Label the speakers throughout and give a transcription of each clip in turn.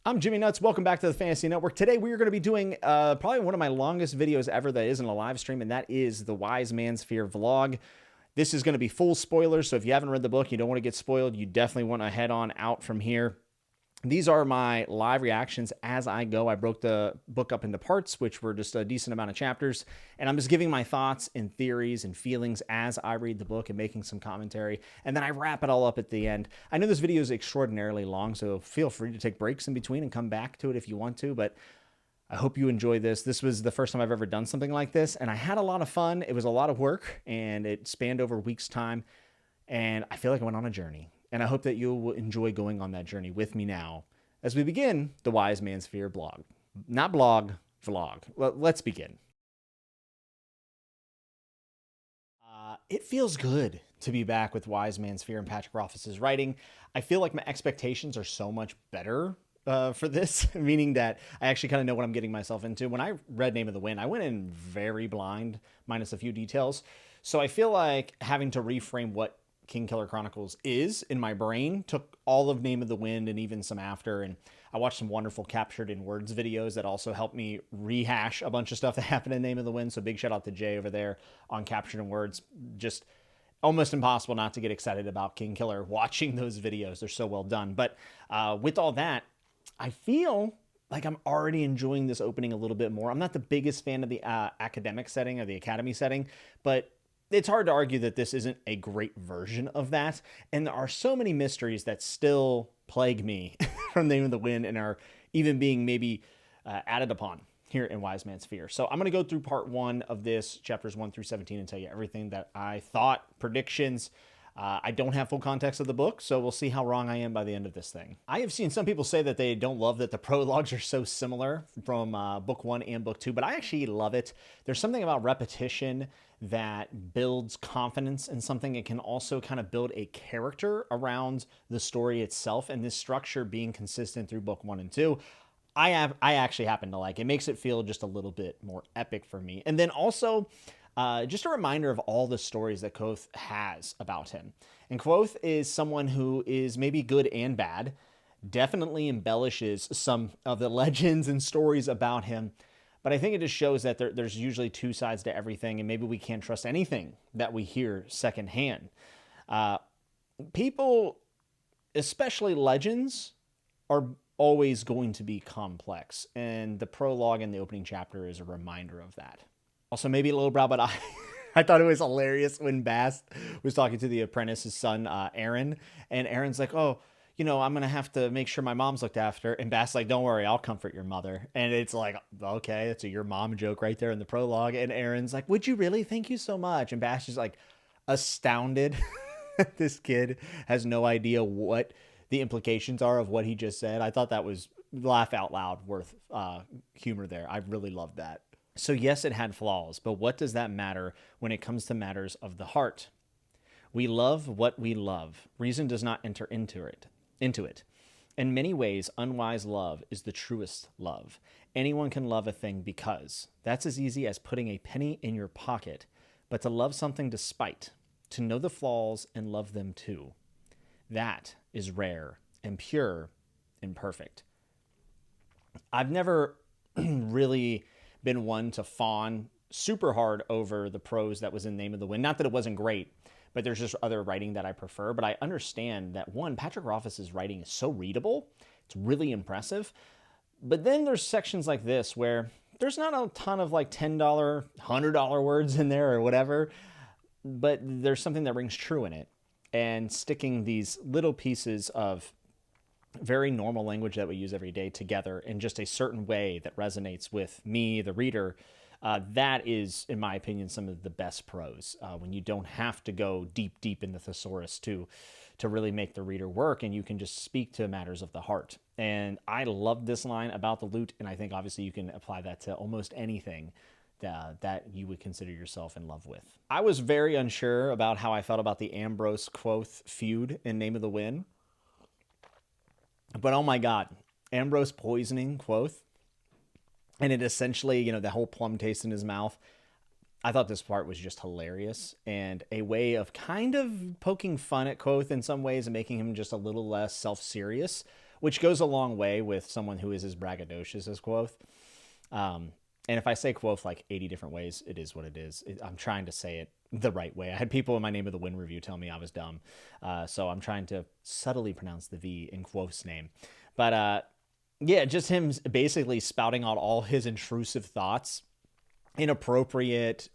Speaker 1: I'm Jimmy Nuts. Welcome back to the Fantasy Network. Today we are going to be doing probably one of my longest videos ever that isn't a live stream, and that is the Wise Man's Fear vlog. This is going to be full spoilers, so if you haven't read the book, you don't want to get spoiled, you definitely want to head on out from here. These are my live reactions as I go. I broke the book up into parts, which were just a decent amount of chapters, and I'm just giving my thoughts and theories and feelings as I read the book and making some commentary, and then I wrap it all up at the end. I know this video is extraordinarily long, so feel free to take breaks in between and come back to it if you want to, but I hope you enjoy this. This was the first time I've ever done something like this, and I had a lot of fun. It was a lot of work, and it spanned over a week's time, and I feel like I went on a journey. And I hope that you will enjoy going on that journey with me now as we begin the Wise Man's Fear blog. Not blog, vlog. Well, let's begin. It feels good to be back with Wise Man's Fear and Patrick Rothfuss's writing. I feel like my expectations are so much better for this, meaning that I actually kind of know what I'm getting myself into. When I read Name of the Wind, I went in very blind, minus a few details. So I feel like having to reframe what King Killer Chronicles is in my brain took all of Name of the Wind and even some after, and I watched some wonderful captured in words videos that also helped me rehash a bunch of stuff that happened in Name of the Wind. So big shout out to Jay over there on captured in words. Just almost impossible not to get excited about King Killer watching those videos. They're so well done. But with all that, I feel like I'm already enjoying this opening a little bit more. I'm not the biggest fan of the academic setting or the academy setting, but it's hard to argue that this isn't a great version of that. And there are so many mysteries that still plague me from Name of the Wind and are even being maybe added upon here in Wise Man's Fear. So I'm going to go through part one of this, chapters 1 through 17, and tell you everything that I thought, predictions. I don't have full context of the book, so we'll see how wrong I am by the end of this thing. I have seen some people say that they don't love that the prologues are so similar from book 1 and book 2, but I actually love it. There's something about repetition that builds confidence in something. It can also kind of build a character around the story itself, and this structure being consistent through book 1 and 2. I actually happen to like. It makes it feel just a little bit more epic for me. And then also, just a reminder of all the stories that Kvothe has about him. And Kvothe is someone who is maybe good and bad, definitely embellishes some of the legends and stories about him. But I think it just shows that there's usually two sides to everything, and maybe we can't trust anything that we hear secondhand. People, especially legends, are always going to be complex, and the prologue and the opening chapter is a reminder of that. Also, maybe a little brow, but I thought it was hilarious when Bast was talking to the apprentice's son, Aaron, and Aaron's like, oh, you know, I'm going to have to make sure my mom's looked after. And Bast's like, don't worry, I'll comfort your mother. And it's like, okay, that's a your mom joke right there in the prologue. And Aaron's like, would you really? Thank you so much. And Bast is like astounded. This kid has no idea what the implications are of what he just said. I thought that was laugh out loud worth humor there. I really loved that. So yes, it had flaws, but what does that matter when it comes to matters of the heart? We love what we love. Reason does not enter into it. In many ways, unwise love is the truest love. Anyone can love a thing because that's as easy as putting a penny in your pocket, but to love something despite, to know the flaws and love them too, that is rare and pure and perfect. I've never really been one to fawn super hard over the prose that was in Name of the Wind. Not that it wasn't great, but there's just other writing that I prefer. But I understand that, one, Patrick Rothfuss's writing is so readable. It's really impressive. But then there's sections like this where there's not a ton of like $10, $100 words in there or whatever, but there's something that rings true in it. And sticking these little pieces of very normal language that we use every day together in just a certain way that resonates with me, the reader, that is, in my opinion, some of the best prose, when you don't have to go deep in the thesaurus to really make the reader work, and you can just speak to matters of the heart. And I love this line about the lute, and I think obviously you can apply that to almost anything that you would consider yourself in love with. I was very unsure about how I felt about the Ambrose Kvothe feud in Name of the Wind. But oh my God, Ambrose poisoning Kvothe, and it essentially, you know, the whole plum taste in his mouth. I thought this part was just hilarious and a way of kind of poking fun at Kvothe in some ways and making him just a little less self-serious, which goes a long way with someone who is as braggadocious as Quoth. And if I say Quoth like 80 different ways, it is what it is. I'm trying to say it the right way. I had people in my Name of the Wind review tell me I was dumb. So I'm trying to subtly pronounce the V in Quoth's name. But yeah, just him basically spouting out all his intrusive thoughts, inappropriate,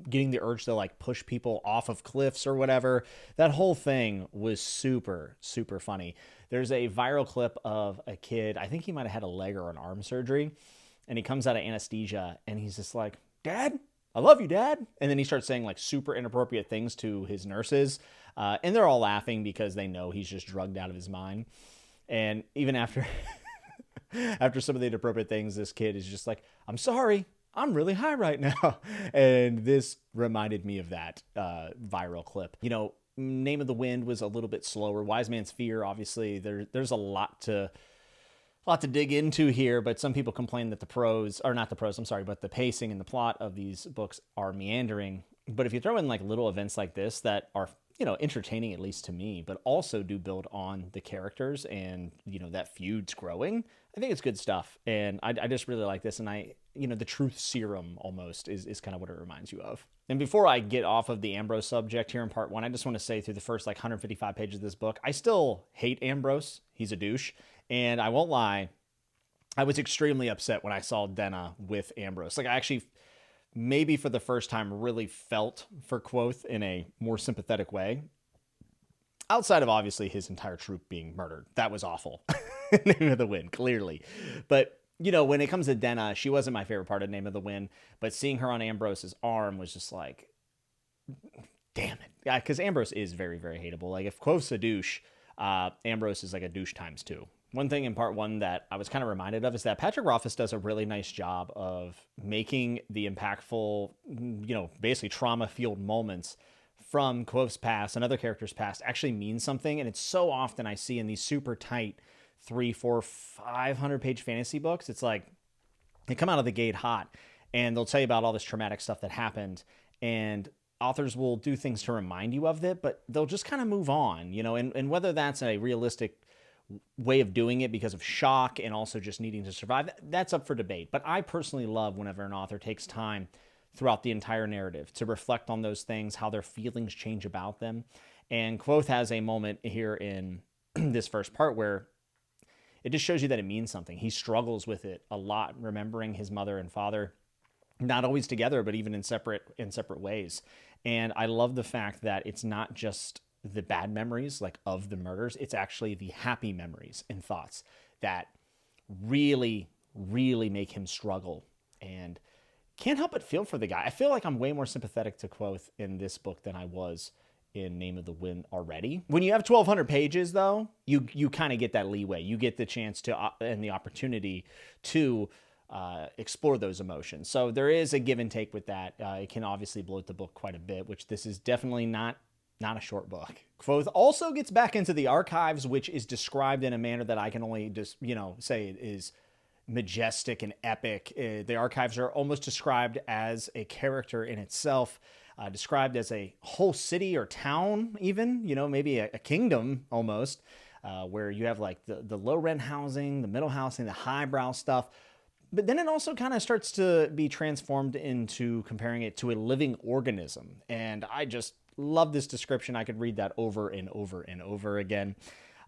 Speaker 1: getting the urge to like push people off of cliffs or whatever. That whole thing was super, super funny. There's a viral clip of a kid, I think he might have had a leg or an arm surgery, and he comes out of anesthesia and he's just like, "Dad, I love you, Dad." And then he starts saying like super inappropriate things to his nurses. And they're all laughing because they know he's just drugged out of his mind. And even after after some of the inappropriate things, this kid is just like, "I'm sorry, I'm really high right now." And this reminded me of that viral clip. You know, Name of the Wind was a little bit slower. Wise Man's Fear, obviously, there's a lot to dig into here, but some people complain that the pacing and the plot of these books are meandering. But if you throw in like little events like this that are, you know, entertaining, at least to me, but also do build on the characters and, you know, that feud's growing, I think it's good stuff. And I just really like this. And the truth serum almost is kind of what it reminds you of. And before I get off of the Ambrose subject here in part 1, I just want to say through the first like 155 pages of this book, I still hate Ambrose. He's a douche. And I won't lie, I was extremely upset when I saw Denna with Ambrose. Like, I actually, maybe for the first time, really felt for Quoth in a more sympathetic way. Outside of, obviously, his entire troop being murdered. That was awful. Name of the Wind, clearly. But, you know, when it comes to Denna, she wasn't my favorite part of Name of the Wind. But seeing her on Ambrose's arm was just like, damn it. Yeah, because Ambrose is very, very hateable. Like, if Quoth's a douche, Ambrose is like a douche times 2. One thing in part 1 that I was kind of reminded of is that Patrick Rothfuss does a really nice job of making the impactful, you know, basically trauma-fueled moments from Quoth's past and other characters' past actually mean something. And it's so often I see in these super tight 300, 400, 500-page fantasy books, it's like they come out of the gate hot and they'll tell you about all this traumatic stuff that happened. And authors will do things to remind you of it, but they'll just kind of move on, you know, and whether that's a realistic way of doing it because of shock and also just needing to survive, that's up for debate. But I personally love whenever an author takes time throughout the entire narrative to reflect on those things, how their feelings change about them. And Quoth has a moment here in this first part where it just shows you that it means something. He struggles with it a lot, remembering his mother and father, not always together, but even in separate ways. And I love the fact that it's not just the bad memories like of the murders, it's actually the happy memories and thoughts that really, really make him struggle. And can't help but feel for the guy. I feel like I'm way more sympathetic to Quoth in this book than I was in Name of the Wind already. When you have 1,200 pages, though, you kind of get that leeway. You get the chance to and the opportunity to explore those emotions. So there is a give and take with that. It can obviously bloat the book quite a bit, which this is definitely not a short book. Quoth also gets back into the archives, which is described in a manner that I can only just, say it is majestic and epic. The archives are almost described as a character in itself, described as a whole city or town even, maybe a kingdom almost, where you have like the low rent housing, the middle housing, the highbrow stuff. But then it also kind of starts to be transformed into comparing it to a living organism. And I just love this description. I could read that over and over and over again.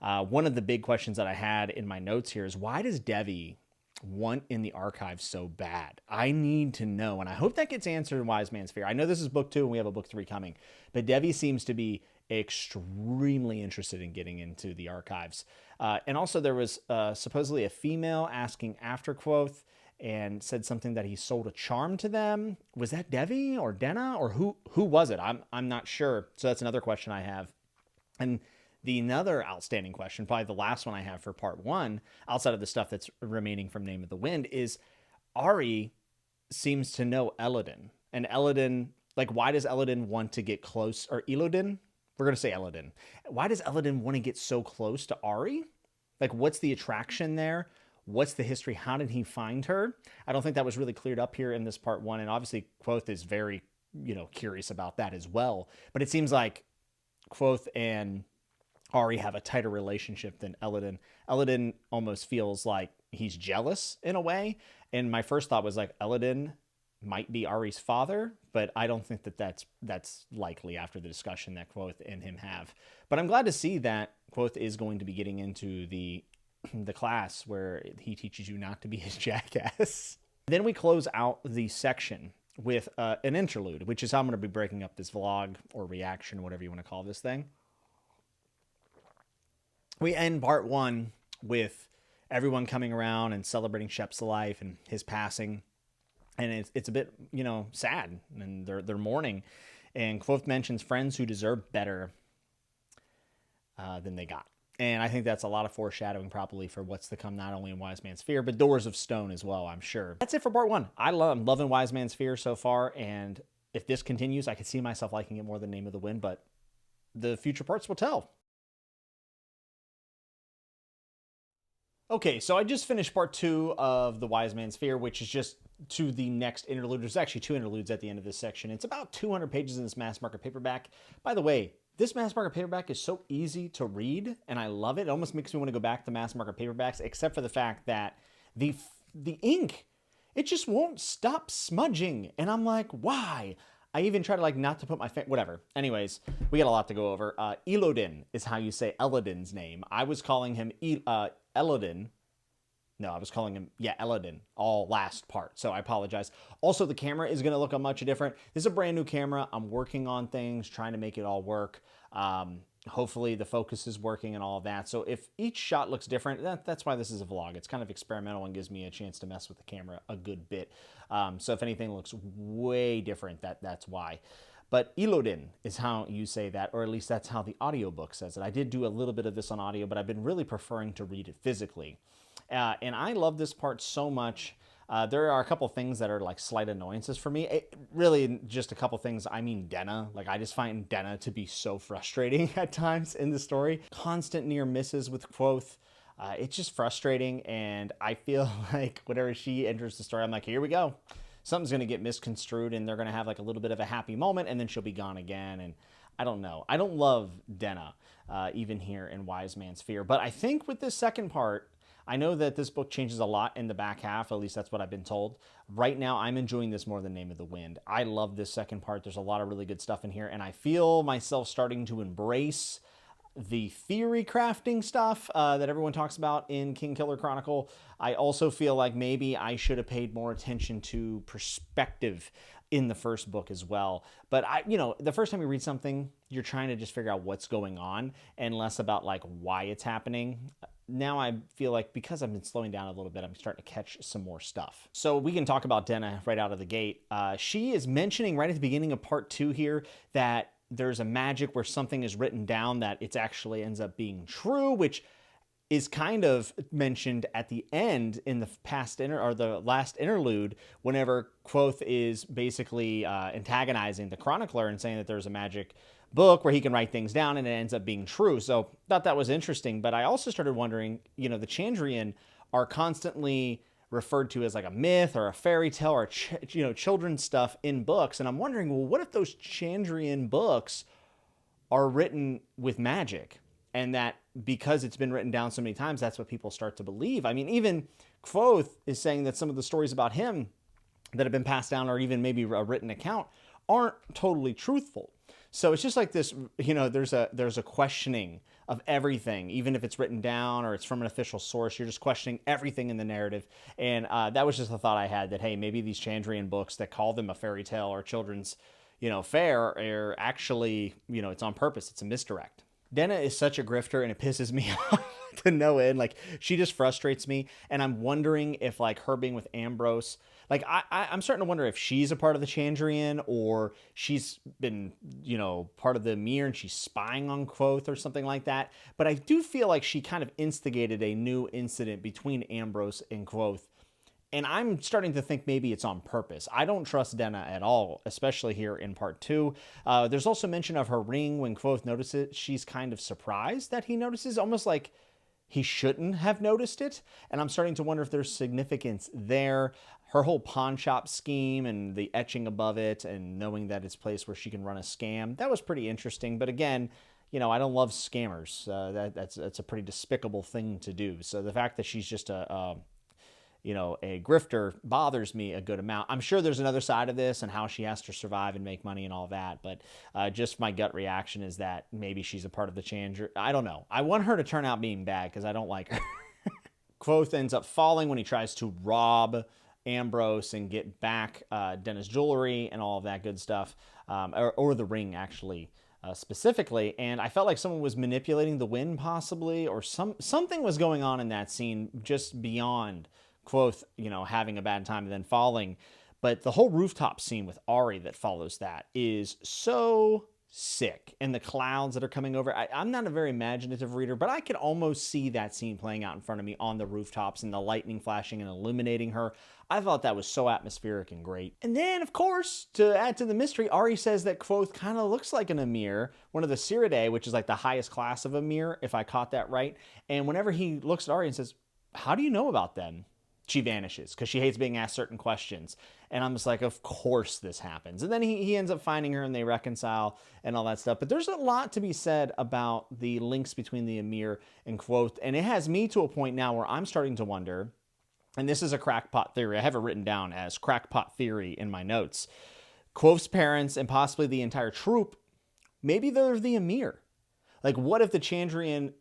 Speaker 1: One of the big questions that I had in my notes here is, why does Devi want in the archives so bad? I need to know, and I hope that gets answered in Wise Man's Fear. I know this is book 2 and we have a book 3 coming, but Devi seems to be extremely interested in getting into the archives. And also there was supposedly a female asking after Quoth and said something that he sold a charm to them. Was that Devi or Denna, or who was it? I'm not sure. So that's another question I have. And another outstanding question, probably the last one I have for part 1, outside of the stuff that's remaining from Name of the Wind, is Ari seems to know Elodin. And Elodin, like, why does Elodin want to get close? Or Elodin? We're going to say Elodin. Why does Elodin want to get so close to Ari? Like, what's the attraction there? What's the history? How did he find her? I don't think that was really cleared up here in this part 1. And obviously Quoth is very, curious about that as well. But it seems like Quoth and Ari have a tighter relationship than Elodin. Elodin almost feels like he's jealous in a way. And my first thought was like, Elodin might be Ari's father, but I don't think that that's likely after the discussion that Quoth and him have. But I'm glad to see that Quoth is going to be getting into the class where he teaches you not to be his jackass. Then we close out the section with an interlude, which is how I'm going to be breaking up this vlog or reaction, whatever you want to call this thing. We end part 1 with everyone coming around and celebrating Shep's life and his passing. And it's a bit, sad, and they're mourning. And Quoth mentions friends who deserve better than they got. And I think that's a lot of foreshadowing probably for what's to come, not only in Wise Man's Fear, but Doors of Stone as well, I'm sure. That's it for part 1. I'm loving Wise Man's Fear so far, and if this continues, I could see myself liking it more than Name of the Wind, but the future parts will tell. Okay, so I just finished part 2 of the Wise Man's Fear, which is just to the next interlude. There's actually 2 interludes at the end of this section. It's about 200 pages in this mass market paperback. By the way, this mass market paperback is so easy to read, and I love it. It almost makes me want to go back to mass market paperbacks, except for the fact that the ink, it just won't stop smudging. And I'm like, why? I even try to not to put my whatever. Anyways, we got a lot to go over. Elodin is how you say Elodin's name. I was calling him Elodin. No, I was calling him, Elodin, all last part. So I apologize. Also, the camera is going to look much different. This is a brand new camera. I'm working on things, trying to make it all work. Hopefully the focus is working and all of that. So if each shot looks different, that's why this is a vlog. It's kind of experimental and gives me a chance to mess with the camera a good bit. So if anything looks way different, that's why. But Elodin is how you say that, or at least that's how the audiobook says it. I did do a little bit of this on audio, but I've been really preferring to read it physically. And I love this part so much. There are a couple things that are slight annoyances for me. Really, just a couple things. I mean, Denna. I just find Denna to be so frustrating at times in the story. Constant near misses with Quoth. It's just frustrating, and I feel like whenever she enters the story, I'm like, here we go. Something's going to get misconstrued, and they're going to have a little bit of a happy moment, and then she'll be gone again. And I don't know. I don't love Denna, even here in Wise Man's Fear. But I think with this second part, I know that this book changes a lot in the back half, at least that's what I've been told. Right now, I'm enjoying this more than Name of the Wind. I love this second part. There's a lot of really good stuff in here, and I feel myself starting to embrace the theory crafting stuff that everyone talks about in King Killer Chronicle. I also feel like maybe I should have paid more attention to perspective in the first book as well. But the first time you read something, you're trying to just figure out what's going on and less about why it's happening. Now I feel like because I've been slowing down a little bit, I'm starting to catch some more stuff. So we can talk about Denna right out of the gate. She is mentioning right at the beginning of part 2 here that there's a magic where something is written down that it actually ends up being true, which is kind of mentioned at the end in the the last interlude, whenever Quoth is basically antagonizing the chronicler and saying that there's a magic book where he can write things down and it ends up being true. So thought that was interesting. But I also started wondering, the Chandrian are constantly referred to as a myth or a fairy tale or children's stuff in books. And I'm wondering, well, what if those Chandrian books are written with magic? And that because it's been written down so many times, that's what people start to believe. I mean, even Quoth is saying that some of the stories about him that have been passed down, or even maybe a written account, aren't totally truthful. So it's just this, there's a questioning of everything, even if it's written down or it's from an official source. You're just questioning everything in the narrative. And that was just a thought I had, that, hey, maybe these Chandrian books that call them a fairy tale or children's, fair are actually, it's on purpose. It's a misdirect. Denna is such a grifter, and it pisses me off to no end. She just frustrates me, and I'm wondering if, her being with Ambrose, I'm starting to wonder if she's a part of the Chandrian, or she's been, part of the Mir and she's spying on Quoth or something like that. But I do feel like she kind of instigated a new incident between Ambrose and Quoth. And I'm starting to think maybe it's on purpose. I don't trust Denna at all, especially here in part 2. There's also mention of her ring. When Quoth notices, she's kind of surprised that he notices, almost like he shouldn't have noticed it. And I'm starting to wonder if there's significance there. Her whole pawn shop scheme and the etching above it and knowing that it's a place where she can run a scam, that was pretty interesting. But again, I don't love scammers. That's a pretty despicable thing to do. So the fact that she's just a grifter bothers me a good amount. I'm sure there's another side of this and how she has to survive and make money and all that, but just my gut reaction is that maybe she's a part of the Challenger. I don't know. I want her to turn out being bad because I don't like her. Quoth ends up falling when he tries to rob Ambrose and get back Denna's jewelry and all of that good stuff, or the ring actually specifically. And I felt like someone was manipulating the wind possibly, or something was going on in that scene just beyond Quoth, having a bad time and then falling. But the whole rooftop scene with Ari that follows that is so sick. And the clouds that are coming over. I'm not a very imaginative reader, but I could almost see that scene playing out in front of me on the rooftops and the lightning flashing and illuminating her. I thought that was so atmospheric and great. And then, of course, to add to the mystery, Ari says that Quoth kind of looks like an Emir, one of the Siridae, which is like the highest class of Emir, if I caught that right. And whenever he looks at Ari and says, "How do you know about them?" she vanishes because she hates being asked certain questions. And I'm just like, of course this happens. And then he ends up finding her and they reconcile and all that stuff. But there's a lot to be said about the links between the Emir and Quoth. And it has me to a point now where I'm starting to wonder, and this is a crackpot theory. I have it written down as crackpot theory in my notes. Quoth's parents and possibly the entire troop, maybe they're the Emir. Like, what if the Chandrian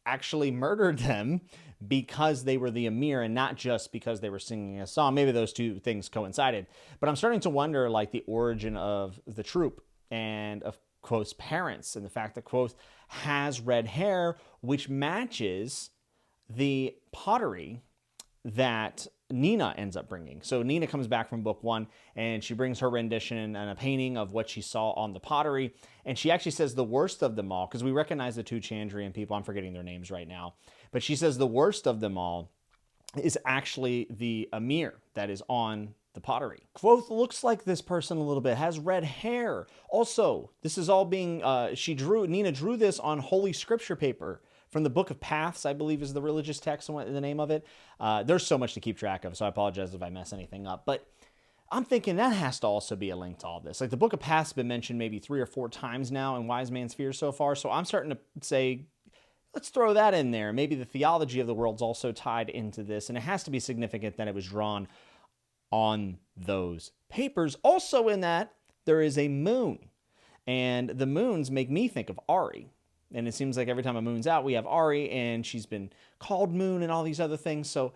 Speaker 1: actually murdered them because they were the Emir and not just because they were singing a song? Maybe those two things coincided. But I'm starting to wonder, like, the origin of the troop and of Quoth's parents and the fact that Quoth has red hair, which matches the pottery that Nina ends up bringing. So Nina comes back from book 1 and she brings her rendition and a painting of what she saw on the pottery. And she actually says the worst of them all, because we recognize the two Chandrian people. I'm forgetting their names right now. But she says the worst of them all is actually the Emir that is on the pottery. Quoth looks like this person a little bit, has red hair. Also, this is all being, Nina drew this on Holy Scripture paper from the Book of Paths, I believe is the religious text and the name of it. There's so much to keep track of, so I apologize if I mess anything up. But I'm thinking that has to also be a link to all this. Like, the Book of Paths has been mentioned maybe 3 or 4 times now in Wise Man's Fear so far, so I'm starting to say, let's throw that in there. Maybe the theology of the world's also tied into this, and it has to be significant that it was drawn on those papers. Also in that, there is a moon, and the moons make me think of Ari. And it seems like every time a moon's out, we have Ari, and she's been called Moon and all these other things. So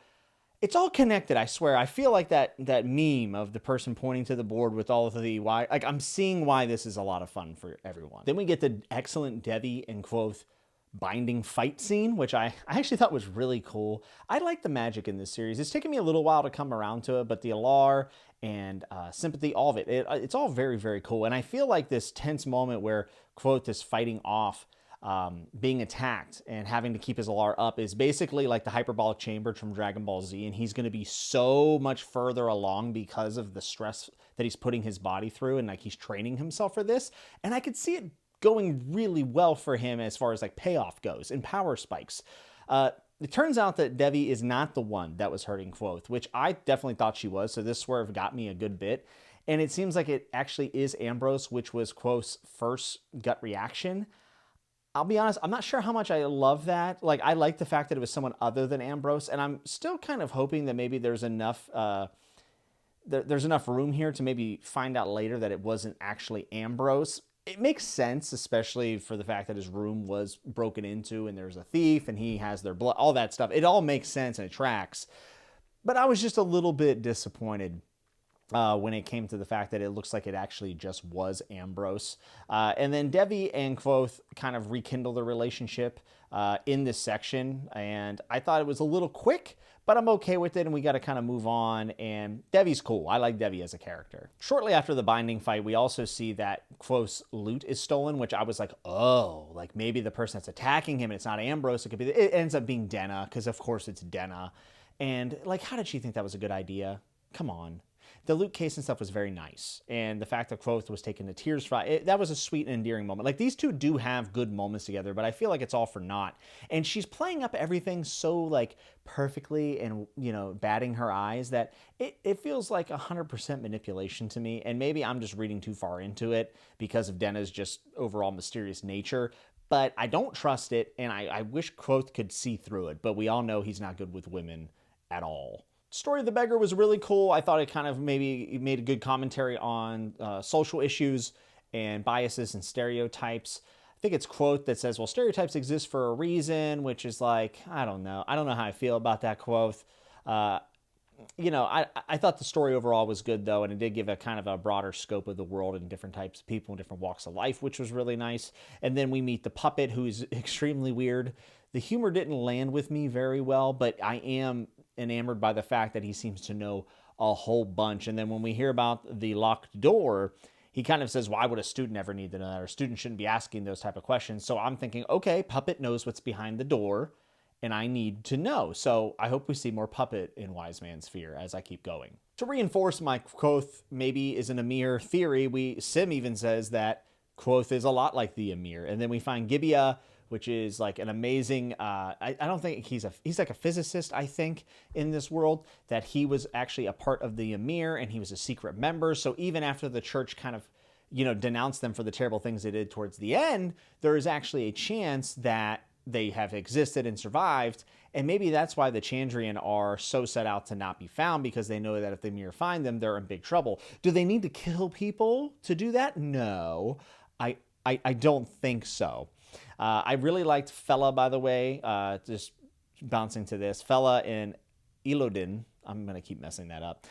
Speaker 1: it's all connected, I swear. I feel like that meme of the person pointing to the board with all of the why. Like, I'm seeing why this is a lot of fun for everyone. Then we get the excellent Devi and Quoth binding fight scene, which I actually thought was really cool. I like the magic in this series. It's taken me a little while to come around to it, but the Alar and sympathy, all of it, it's all very, very cool. And I feel like this tense moment where Quoth is fighting off being attacked and having to keep his Alar up is basically like the hyperbolic chamber from Dragon Ball Z, and he's going to be so much further along because of the stress that he's putting his body through, and like he's training himself for this. And I could see it going really well for him as far as like payoff goes and power spikes. It turns out that Devi is not the one that was hurting Quoth, which I definitely thought she was, so this swerve got me a good bit. And it seems like it actually is Ambrose, which was Quoth's first gut reaction. I'll be honest, I'm not sure how much I love that. Like, I like the fact that it was someone other than Ambrose, and I'm still kind of hoping that maybe there's enough there's enough room here to maybe find out later that it wasn't actually Ambrose. It makes sense, especially for the fact that his room was broken into and there's a thief and he has their blood, all that stuff. It all makes sense and it tracks. But I was just a little bit disappointed when it came to the fact that it looks like it actually just was Ambrose. And then Devi and Quoth kind of rekindle their relationship in this section. And I thought it was a little quick, but I'm okay with it. And we got to kind of move on. And Devi's cool. I like Devi as a character. Shortly after the binding fight, we also see that Quoth's loot is stolen, which I was like, oh, like maybe the person that's attacking him, and it's not Ambrose. It ends up being Denna, because of course it's Denna. And like, how did she think that was a good idea? Come on. The loot case and stuff was very nice. And the fact that Quoth was taken to tears for it, that was a sweet and endearing moment. Like, these two do have good moments together, but I feel like it's all for naught. And she's playing up everything so, like, perfectly and, you know, batting her eyes that it feels like 100% manipulation to me. And maybe I'm just reading too far into it because of Denna's just overall mysterious nature. but I don't trust it, and I wish Quoth could see through it, but we all know he's not good with women at all. Story of the Beggar was really cool. I thought it kind of maybe made a good commentary on social issues and biases and stereotypes. I think it's Quoth that says, well, stereotypes exist for a reason, which is like, I don't know. I don't know how I feel about that Quoth. I thought the story overall was good, though, and it did give a kind of a broader scope of the world and different types of people and different walks of life, which was really nice. And then we meet the puppet, who's extremely weird. The humor didn't land with me very well, but I am enamored by the fact that he seems to know a whole bunch. And then when we hear about the locked door, he kind of says, why would a student ever need to know that? Or a student shouldn't be asking those type of questions. So I'm thinking, okay, Puppet knows what's behind the door, and I need to know. So I hope we see more Puppet in Wise Man's Fear as I keep going. To reinforce my Quoth maybe isn't a mere theory, Sim even says that Quoth is a lot like the Emir. And then we find Gibeah, which is like an amazing, I don't think he's like a physicist, I think, in this world, that he was actually a part of the Emir and he was a secret member. So even after the church kind of, denounced them for the terrible things they did towards the end, there is actually a chance that they have existed and survived. And maybe that's why the Chandrian are so set out to not be found, because they know that if the Emir find them, they're in big trouble. Do they need to kill people to do that? No, I don't think so. I really liked Fella, by the way, just bouncing to this. Fella in Ilodin, I'm going to keep messing that up,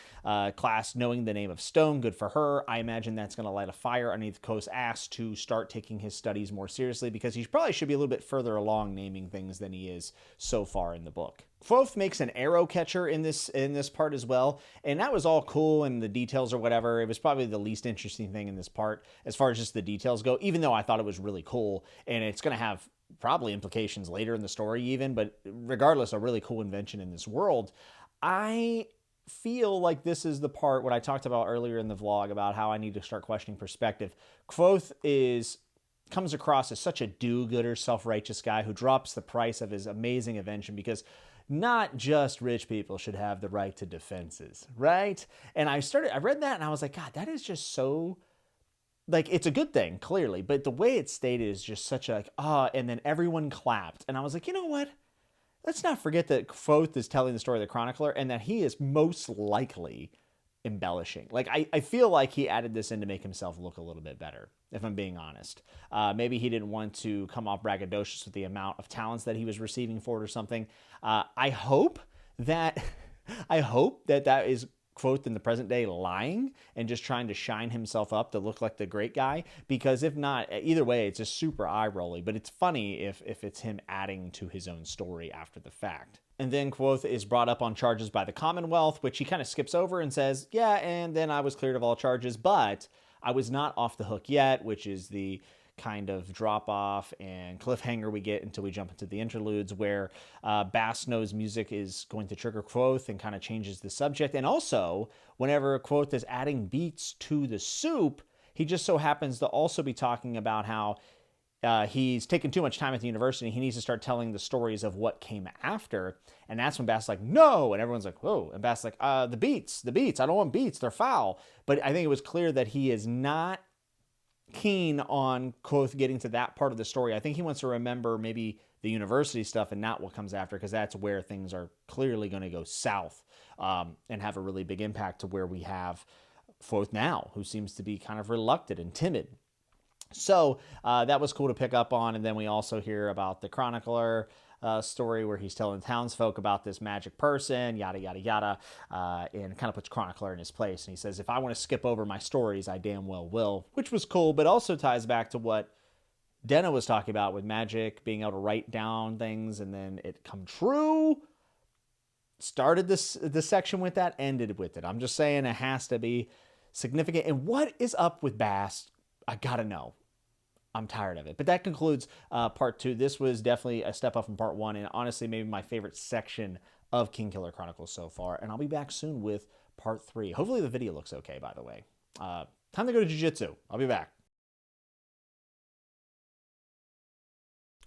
Speaker 1: class, knowing the name of Stone, good for her. I imagine that's going to light a fire underneath Quoth's ass to start taking his studies more seriously, because he probably should be a little bit further along naming things than he is so far in the book. Quoth makes an arrow catcher in this part as well, and that was all cool, and the details or whatever. It was probably the least interesting thing in this part as far as just the details go, even though I thought it was really cool, and it's going to have probably implications later in the story even, but regardless, a really cool invention in this world. I feel like this is the part what I talked about earlier in the vlog about how I need to start questioning perspective. Quoth comes across as such a do-gooder, self-righteous guy who drops the price of his amazing invention because not just rich people should have the right to defenses, right? And I read that and I was like, God, that is just so, like, it's a good thing, clearly, but the way it's stated is just such a, and then everyone clapped. And I was like, you know what? Let's not forget that Quoth is telling the story of the chronicler and that he is most likely embellishing. Like, I feel like he added this in to make himself look a little bit better, if I'm being honest. Maybe he didn't want to come off braggadocious with the amount of talents that he was receiving for it or something. I hope that that is Quoth in the present day lying and just trying to shine himself up to look like the great guy, because if not, either way, it's just super eye-rolly, but it's funny if it's him adding to his own story after the fact. And then Quoth is brought up on charges by the Commonwealth, which he kind of skips over and says, yeah, and then I was cleared of all charges, but I was not off the hook yet, which is the kind of drop off and cliffhanger we get until we jump into the interludes, where Bass knows music is going to trigger Quoth and kind of changes the subject. And also, whenever Quoth is adding beats to the soup, he just so happens to also be talking about how he's taken too much time at the university. He needs to start telling the stories of what came after. And that's when Bass is like, no. And everyone's like, whoa. And Bass is like, the beats. I don't want beats. They're foul. But I think it was clear that he is not keen on Quoth getting to that part of the story. I think he wants to remember maybe the university stuff and not what comes after, because that's where things are clearly going to go south and have a really big impact to where we have Quoth now, who seems to be kind of reluctant and timid. So that was cool to pick up on. And then we also hear about the chronicler story where he's telling townsfolk about this magic person, yada, yada, yada, and kind of puts chronicler in his place. And he says, if I want to skip over my stories, I damn well will, which was cool, but also ties back to what Denna was talking about with magic, being able to write down things and then it come true. Started this section with that, ended with it. I'm just saying it has to be significant. And what is up with Bass? I gotta know. I'm tired of it. But that concludes part 2. This was definitely a step up from part 1, and honestly, maybe my favorite section of King Killer Chronicles so far. And I'll be back soon with part 3. Hopefully the video looks okay, by the way. Time to go to jiu-jitsu. I'll be back.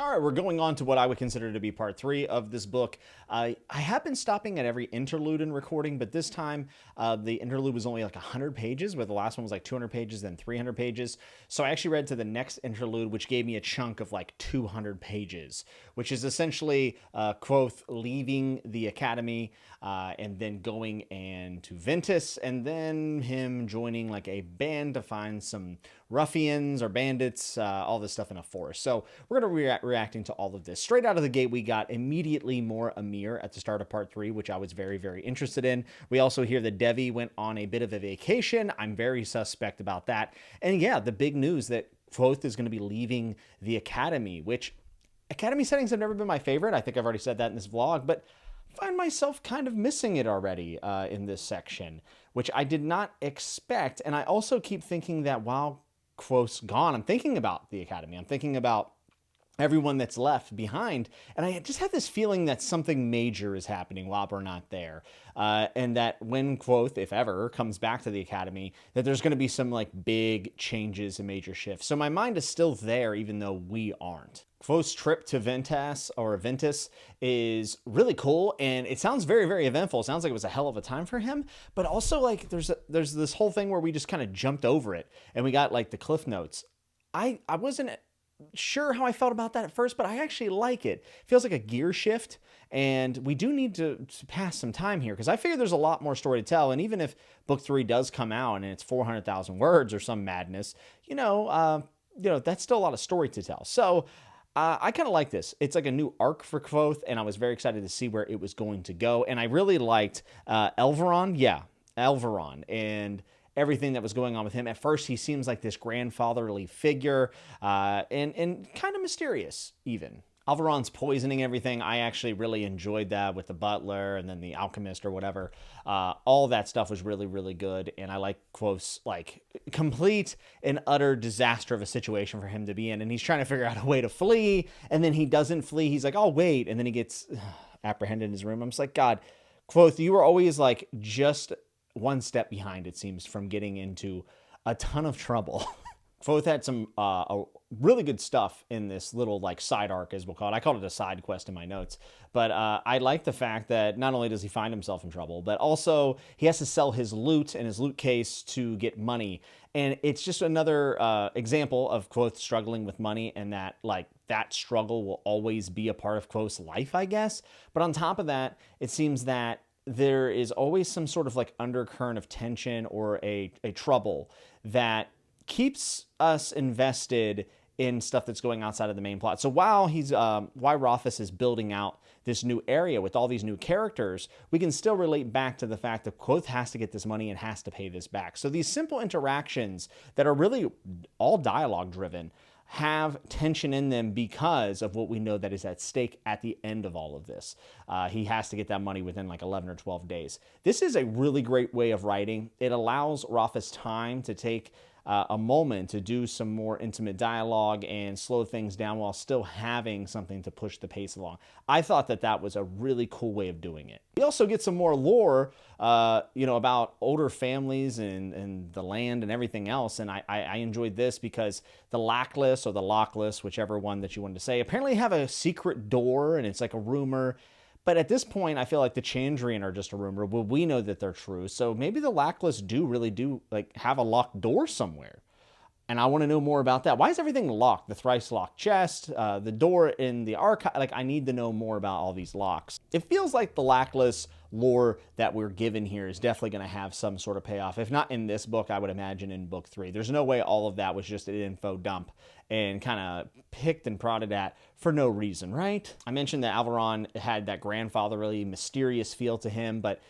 Speaker 1: All right, we're going on to what I would consider to be part 3 of this book. I have been stopping at every interlude in recording, but this time the interlude was only like 100 pages, where the last one was like 200 pages, then 300 pages. So I actually read to the next interlude, which gave me a chunk of like 200 pages, which is essentially Quoth leaving the academy and then going and to Ventus, and then him joining like a band to find some ruffians or bandits, all this stuff in a forest. So we're going to reacting to all of this. Straight out of the gate, we got immediately more Amir at the start of part 3, which I was very, very interested in. We also hear that Devi went on a bit of a vacation. I'm very suspect about that. And yeah, the big news that Quoth is going to be leaving the academy, which academy settings have never been my favorite. I think I've already said that in this vlog, but find myself kind of missing it already in this section, which I did not expect. And I also keep thinking that while Quoth's gone, I'm thinking about the academy. I'm thinking about everyone that's left behind. And I just have this feeling that something major is happening while we're not there. And that when Quoth, if ever, comes back to the academy, that there's going to be some like big changes and major shifts. So my mind is still there, even though we aren't. Quoth's trip to Ventus is really cool, and it sounds very, very eventful. It sounds like it was a hell of a time for him, but also like there's this whole thing where we just kind of jumped over it, and we got like the cliff notes. I wasn't sure how I felt about that at first, but I actually like it. It feels like a gear shift, and we do need to pass some time here, because I figure there's a lot more story to tell, and even if book 3 does come out and it's 400,000 words or some madness, that's still a lot of story to tell. So I kind of like this. It's like a new arc for Quoth, and I was very excited to see where it was going to go. And I really liked Elveron. Yeah, Elveron. And everything that was going on with him. At first, he seems like this grandfatherly figure and kind of mysterious, even. Alvaron's poisoning everything. I actually really enjoyed that with the butler and then the alchemist or whatever. All that stuff was really, really good. And I like Quoth's like complete and utter disaster of a situation for him to be in. And he's trying to figure out a way to flee. And then he doesn't flee. He's like, oh, wait. And then he gets apprehended in his room. I'm just like, God, Quoth, you were always like just one step behind, it seems, from getting into a ton of trouble. Quoth had some really good stuff in this little like side arc, as we'll call it. I called it a side quest in my notes. But I like the fact that not only does he find himself in trouble, but also he has to sell his loot and his loot case to get money. And it's just another example of Quoth struggling with money, and that like that struggle will always be a part of Quoth's life, I guess. But on top of that, it seems that there is always some sort of like undercurrent of tension or a trouble that keeps us invested in stuff that's going outside of the main plot. So while Rothfuss is building out this new area with all these new characters, we can still relate back to the fact that Quoth has to get this money and has to pay this back. So these simple interactions that are really all dialogue driven have tension in them because of what we know that is at stake at the end of all of this. He has to get that money within like 11 or 12 days. This is a really great way of writing. It allows Rothfuss time to take a moment to do some more intimate dialogue and slow things down while still having something to push the pace along. I thought that that was a really cool way of doing it. We also get some more lore, about older families and the land and everything else. And I enjoyed this because the Lackless or the Lockless, whichever one that you wanted to say, apparently have a secret door, and it's like a rumor. But at this point, I feel like the Chandrian are just a rumor. Well, we know that they're true. So maybe the Lackless really do like have a locked door somewhere. And I want to know more about that. Why is everything locked? The thrice locked chest, the door in the archive. Like, I need to know more about all these locks. It feels like the Lackless lore that we're given here is definitely going to have some sort of payoff. If not in this book, I would imagine in book 3. There's no way all of that was just an info dump and kind of picked and prodded at for no reason, right? I mentioned that Alvaron had that grandfatherly, mysterious feel to him, but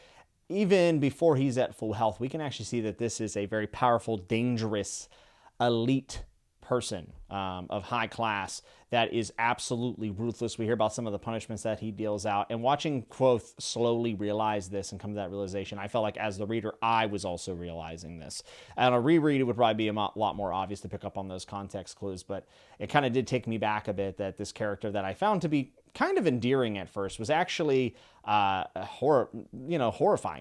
Speaker 1: even before he's at full health, we can actually see that this is a very powerful, dangerous, elite person of high class that is absolutely ruthless. We hear about some of the punishments that he deals out, and watching Quoth slowly realize this and come to that realization, I felt like as the reader, I was also realizing this. And a reread, it would probably be a lot more obvious to pick up on those context clues, but it kind of did take me back a bit that this character that I found to be kind of endearing at first was actually horrifying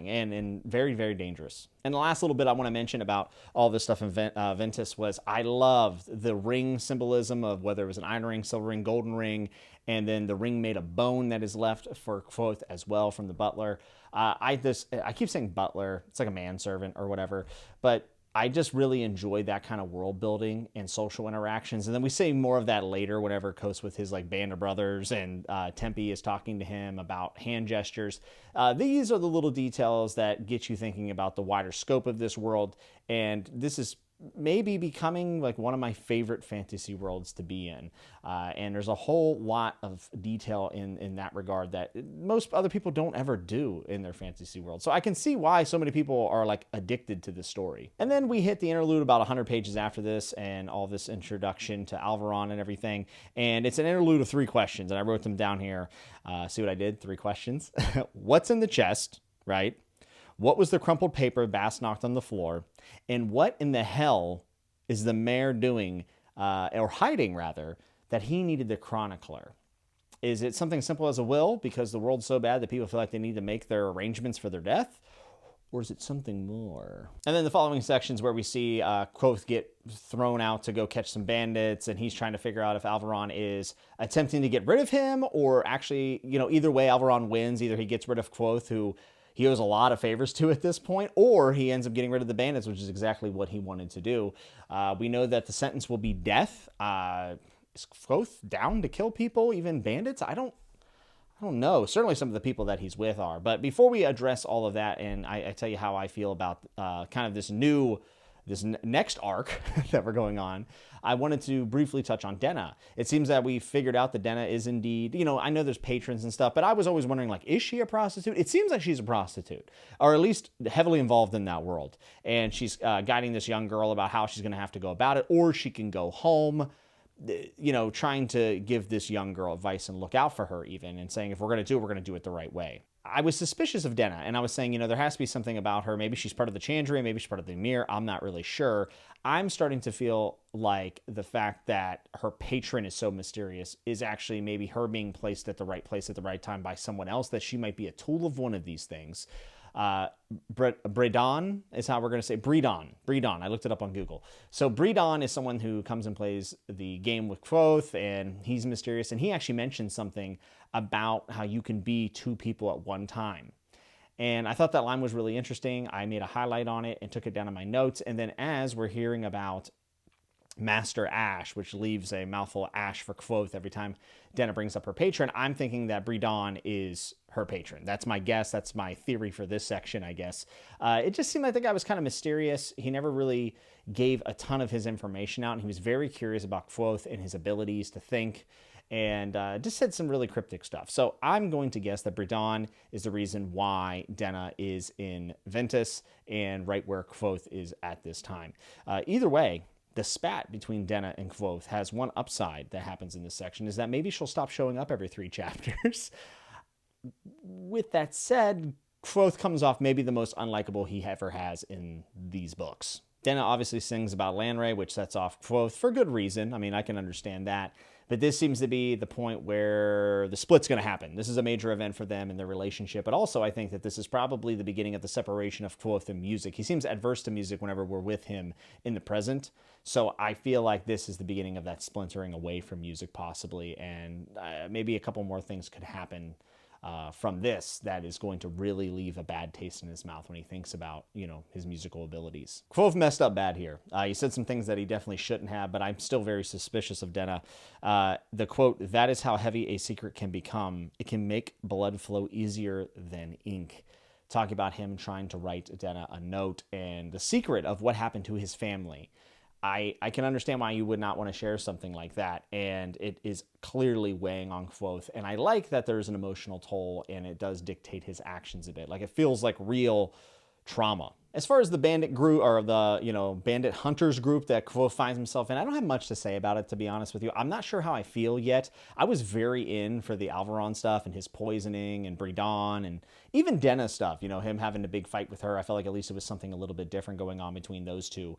Speaker 1: and very, very dangerous. And the last little bit I want to mention about all this stuff in Ventus was I loved the ring symbolism of whether it was an iron ring, silver ring, golden ring, and then the ring made of bone that is left for Kvothe as well from the butler. I keep saying butler. It's like a manservant or whatever, but I just really enjoyed that kind of world building and social interactions. And then we see more of that later whenever Coast with his like band of brothers and Tempe is talking to him about hand gestures. These are the little details that get you thinking about the wider scope of this world. And this is maybe becoming like one of my favorite fantasy worlds to be in. And there's a whole lot of detail in that regard that most other people don't ever do in their fantasy world. So I can see why so many people are like addicted to this story. And then we hit the interlude about 100 pages after this and all this introduction to Alvaron and everything. And it's an interlude of 3 questions. And I wrote them down here. See what I did? 3 questions. What's in the chest, right? What was the crumpled paper Bast knocked on the floor? And what in the hell is the mayor doing, or hiding rather, that he needed the chronicler? Is it something simple as a will because the world's so bad that people feel like they need to make their arrangements for their death? Or is it something more? And then the following sections where we see Kvothe get thrown out to go catch some bandits, and he's trying to figure out if Alvaron is attempting to get rid of him, or actually, either way, Alvaron wins. Either he gets rid of Kvothe, who he owes a lot of favors to at this point, or he ends up getting rid of the bandits, which is exactly what he wanted to do. We know that the sentence will be death. Is Kvothe down to kill people, even bandits? I don't know. Certainly some of the people that he's with are. But before we address all of that, and I tell you how I feel about kind of this next arc that we're going on, I wanted to briefly touch on Denna. It seems that we figured out that Denna is indeed, I know there's patrons and stuff, but I was always wondering, like, is she a prostitute? It seems like she's a prostitute, or at least heavily involved in that world. And she's guiding this young girl about how she's going to have to go about it, or she can go home, trying to give this young girl advice and look out for her even, and saying, if we're going to do it, we're going to do it the right way. I was suspicious of Denna, and I was saying, there has to be something about her. Maybe she's part of the Chandria, maybe she's part of the Ymir. I'm not really sure. I'm starting to feel like the fact that her patron is so mysterious is actually maybe her being placed at the right place at the right time by someone else, that she might be a tool of one of these things. Bredon is how we're going to say Bredon. I looked it up on Google. So Bredon is someone who comes and plays the game with Kvothe, and he's mysterious. And he actually mentioned something about how you can be 2 people at one time. And I thought that line was really interesting. I made a highlight on it and took it down in my notes. And then as we're hearing about Master Ash, which leaves a mouthful of ash for Kvothe every time Denna brings up her patron, I'm thinking that Bredon is her patron. That's my guess. That's my theory for this section, I guess. It just seemed like the guy was kind of mysterious. He never really gave a ton of his information out, and he was very curious about Kvothe and his abilities to think, and just said some really cryptic stuff. So I'm going to guess that Bredon is the reason why Denna is in Ventus and right where Kvothe is at this time. Either way, the spat between Denna and Kvothe has one upside that happens in this section, is that maybe she'll stop showing up every 3 chapters. With that said, Kvothe comes off maybe the most unlikable he ever has in these books. Denna obviously sings about Lanray, which sets off Kvothe for good reason. I mean, I can understand that. But this seems to be the point where the split's going to happen. This is a major event for them in their relationship. But also, I think that this is probably the beginning of the separation of Kvothe and music. He seems adverse to music whenever we're with him in the present. So I feel like this is the beginning of that splintering away from music, possibly. And maybe a couple more things could happen from this that is going to really leave a bad taste in his mouth when he thinks about, his musical abilities. Kvothe messed up bad here. He said some things that he definitely shouldn't have, but I'm still very suspicious of Denna. The quote, "That is how heavy a secret can become. It can make blood flow easier than ink." Talking about him trying to write Denna a note and the secret of what happened to his family. I can understand why you would not want to share something like that, and it is clearly weighing on Kvothe. And I like that there's an emotional toll, and it does dictate his actions a bit. Like, it feels like real trauma. As far as the bandit group, or the, bandit hunters group that Kvothe finds himself in, I don't have much to say about it, to be honest with you. I'm not sure how I feel yet. I was very in for the Alvaron stuff and his poisoning and Bredon and even Denna stuff, him having a big fight with her. I felt like at least it was something a little bit different going on between those two.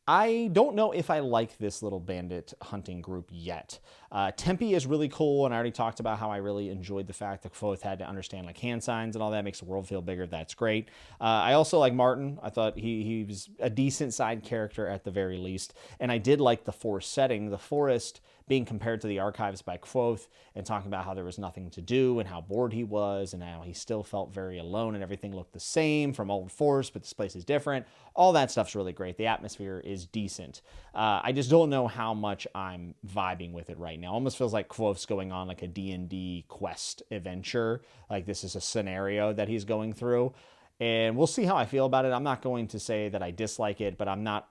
Speaker 1: I don't know if I like this little bandit hunting group yet. Tempe is really cool, and I already talked about how I really enjoyed the fact that Quoth had to understand like hand signs and all that. Makes the world feel bigger. That's great. I also like Martin. I thought he was a decent side character at the very least, and I did like the forest setting. The forest being compared to the archives by Quoth and talking about how there was nothing to do and how bored he was and how he still felt very alone and everything looked the same from Old Forest, but this place is different. All that stuff's really great. The atmosphere is decent. I just don't know how much I'm vibing with it right now. Almost feels like Quoth's going on like a D&D quest adventure. Like this is a scenario that he's going through. And we'll see how I feel about it. I'm not going to say that I dislike it, but I'm not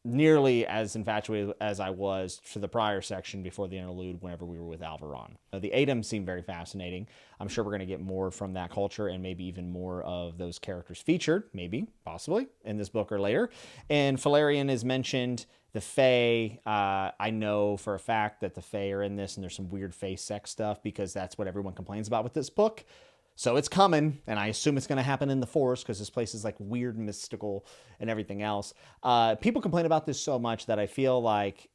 Speaker 1: nearly as infatuated as I was for the prior section before the interlude whenever we were with Alvaron. The items seem very fascinating. I'm sure we're going to get more from that culture and maybe even more of those characters featured, maybe, possibly, in this book or later. And Falarian is mentioned. The Fae, I know for a fact that the Fae are in this and there's some weird Fae sex stuff because that's what everyone complains about with this book. So it's coming, and I assume it's going to happen in the forest because this place is like weird and mystical and everything else. People complain about this so much that I feel like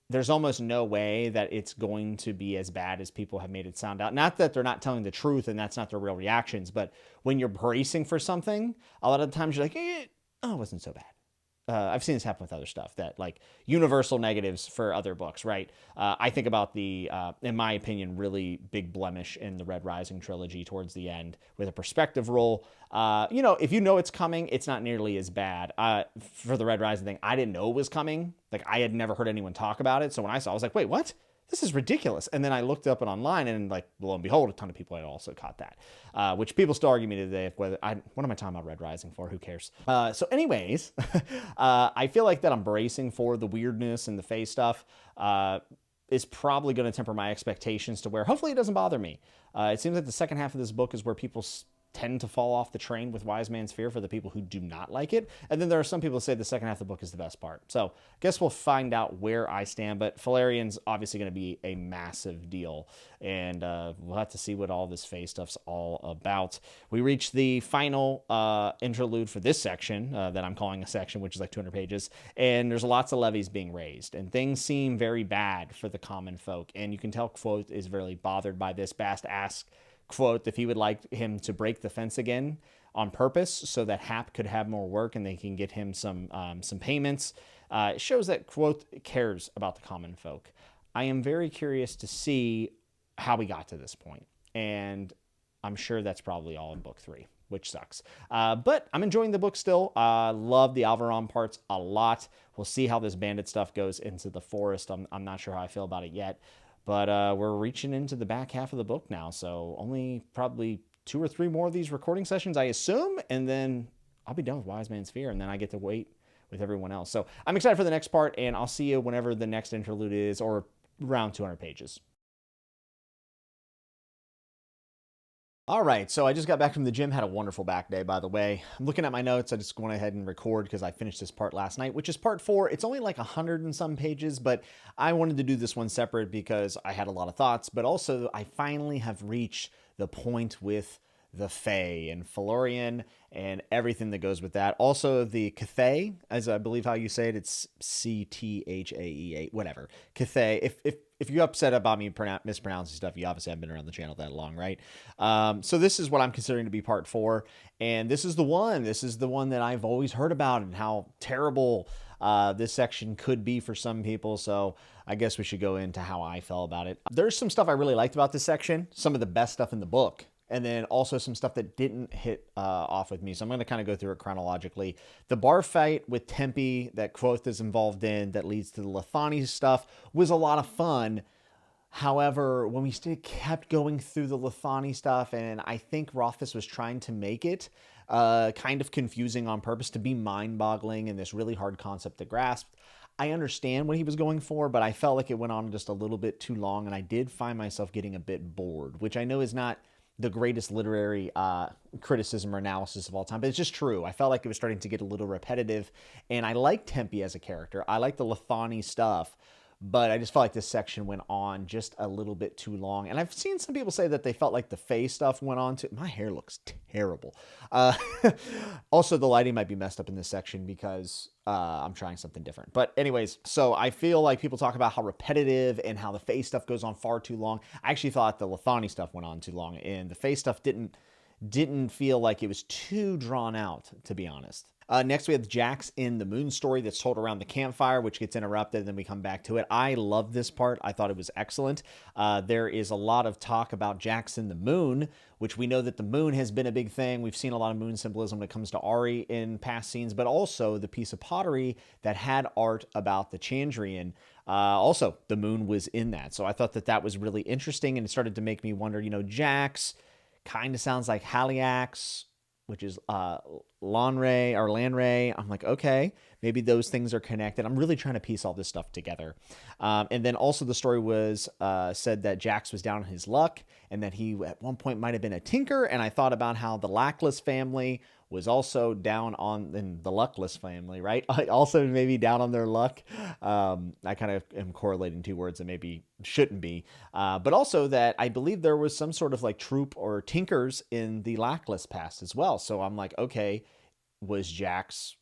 Speaker 1: there's almost no way that it's going to be as bad as people have made it sound out. Not that they're not telling the truth and that's not their real reactions, but when you're bracing for something, a lot of the times you're like, it wasn't so bad. I've seen this happen with other stuff that like universal negatives for other books, right? I think about the, in my opinion, really big blemish in the Red Rising trilogy towards the end with a perspective roll. If you know it's coming, it's not nearly as bad. For the Red Rising thing, I didn't know it was coming. Like I had never heard anyone talk about it. So when I saw it, I was like, wait, what? This is ridiculous. And then I looked up it online and like, lo and behold, a ton of people had also caught that, which people still argue me today. What am I talking about Red Rising for? Who cares? So anyways, I feel like that I'm bracing for the weirdness and the face stuff is probably going to temper my expectations to where hopefully it doesn't bother me. It seems like the second half of this book is where people tend to fall off the train with Wise Man's Fear for the people who do not like it. And then there are some people who say the second half of the book is the best part. So I guess we'll find out where I stand, but Falarian's obviously going to be a massive deal. And we'll have to see what all this Fae stuff's all about. We reached the final interlude for this section that I'm calling a section, which is like 200 pages. And there's lots of levies being raised. And things seem very bad for the common folk. And you can tell Quoth is really bothered by this. Bast asks Quoth if he would like him to break the fence again on purpose so that Hap could have more work and they can get him some payments. It shows that Quoth cares about the common folk. I am very curious to see how we got to this point, and I'm sure that's probably all in book 3, which sucks. But I'm enjoying the book still. Love the Alvaron parts a lot. We'll see how this bandit stuff goes into the forest. I'm not sure how I feel about it yet. But we're reaching into the back half of the book now, so only probably 2 or 3 more of these recording sessions, I assume, and then I'll be done with Wise Man's Fear, and then I get to wait with everyone else. So I'm excited for the next part, and I'll see you whenever the next interlude is, or around 200 pages. All right, so I just got back from the gym, had a wonderful back day, by the way. I'm looking at my notes. I just went ahead and record because I finished this part last night, which is part 4. It's only like 100 and some pages, but I wanted to do this one separate because I had a lot of thoughts, but also I finally have reached the point with the Fae and Falarian and everything that goes with that. Also the Cathay, as I believe how you say it, it's C-T-H-A-E-A, whatever. Cathay. If you're upset about me mispronouncing stuff, you obviously haven't been around the channel that long, right? So this is what I'm considering to be part 4. And this is the one. This is the one that I've always heard about and how terrible this section could be for some people. So I guess we should go into how I felt about it. There's some stuff I really liked about this section. Some of the best stuff in the book. And then also some stuff that didn't hit off with me. So I'm going to kind of go through it chronologically. The bar fight with Tempe that Quoth is involved in that leads to the Lethani stuff was a lot of fun. However, when we still kept going through the Lethani stuff, and I think Rothfuss was trying to make it kind of confusing on purpose to be mind-boggling and this really hard concept to grasp. I understand what he was going for, but I felt like it went on just a little bit too long, and I did find myself getting a bit bored, which I know is not the greatest literary criticism or analysis of all time, but it's just true. I felt like it was starting to get a little repetitive, and I like Tempe as a character. I like the Lethani stuff, but I just felt like this section went on just a little bit too long. And I've seen some people say that they felt like the Fae stuff went on too. My hair looks terrible. Uh, also, the lighting might be messed up in this section because I'm trying something different. But anyways, so I feel like people talk about how repetitive and how the Fae stuff goes on far too long. I actually thought the Lethani stuff went on too long, and the Fae stuff didn't feel like it was too drawn out, to be honest. Next, we have Jax in the Moon story that's told around the campfire, which gets interrupted, and then we come back to it. I love this part. I thought it was excellent. There is a lot of talk about Jax in the Moon, which we know that the moon has been a big thing. We've seen a lot of moon symbolism when it comes to Ari in past scenes, but also the piece of pottery that had art about the Chandrian. Also, the moon was in that. So I thought that that was really interesting, and it started to make me wonder, Jax kind of sounds like Haliax, which is Lanray or Lanray. I'm like, okay, maybe those things are connected. I'm really trying to piece all this stuff together. And then also the story was said that Jax was down on his luck and that he at one point might have been a tinker. And I thought about how the Lackless family was also down on in the luckless family, right? Also maybe down on their luck. I kind of am correlating two words that maybe shouldn't be. But also that I believe there was some sort of like troop or tinkers in the Lackless past as well. So I'm like, okay, was Jax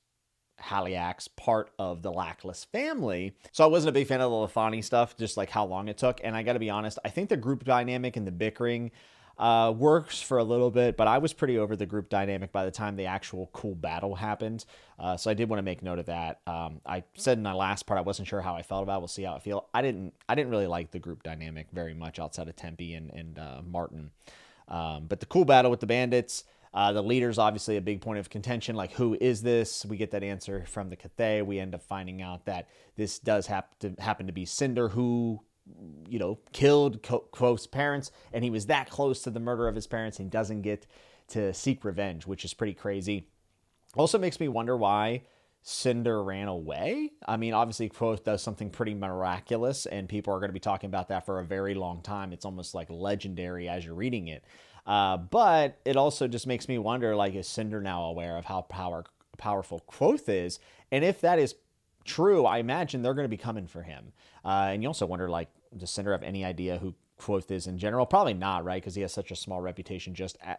Speaker 1: Haliax part of the Lackless family? So I wasn't a big fan of the Lethani stuff, just like how long it took. And I got to be honest, I think the group dynamic and the bickering works for a little bit, but I was pretty over the group dynamic by the time the actual cool battle happened. So I did want to make note of that. I said in my last part I wasn't sure how I felt about it. We'll see how I feel. I didn't really like the group dynamic very much outside of Tempe and Martin. But the cool battle with the bandits, the leader's obviously a big point of contention. Like, who is this? We get that answer from the Cathay. We end up finding out that this does happen to be Cinder, who killed Quoth's parents, and he was that close to the murder of his parents, and he doesn't get to seek revenge, which is pretty crazy. Also makes me wonder why Cinder ran away. I mean, obviously Quoth does something pretty miraculous, and people are going to be talking about that for a very long time. It's almost like legendary as you're reading it. But it also just makes me wonder, like, is Cinder now aware of how powerful Quoth is? And if that is true, I imagine they're going to be coming for him. And you also wonder, like, does Cinder have any idea who Quoth is in general? Probably not, right? Because he has such a small reputation,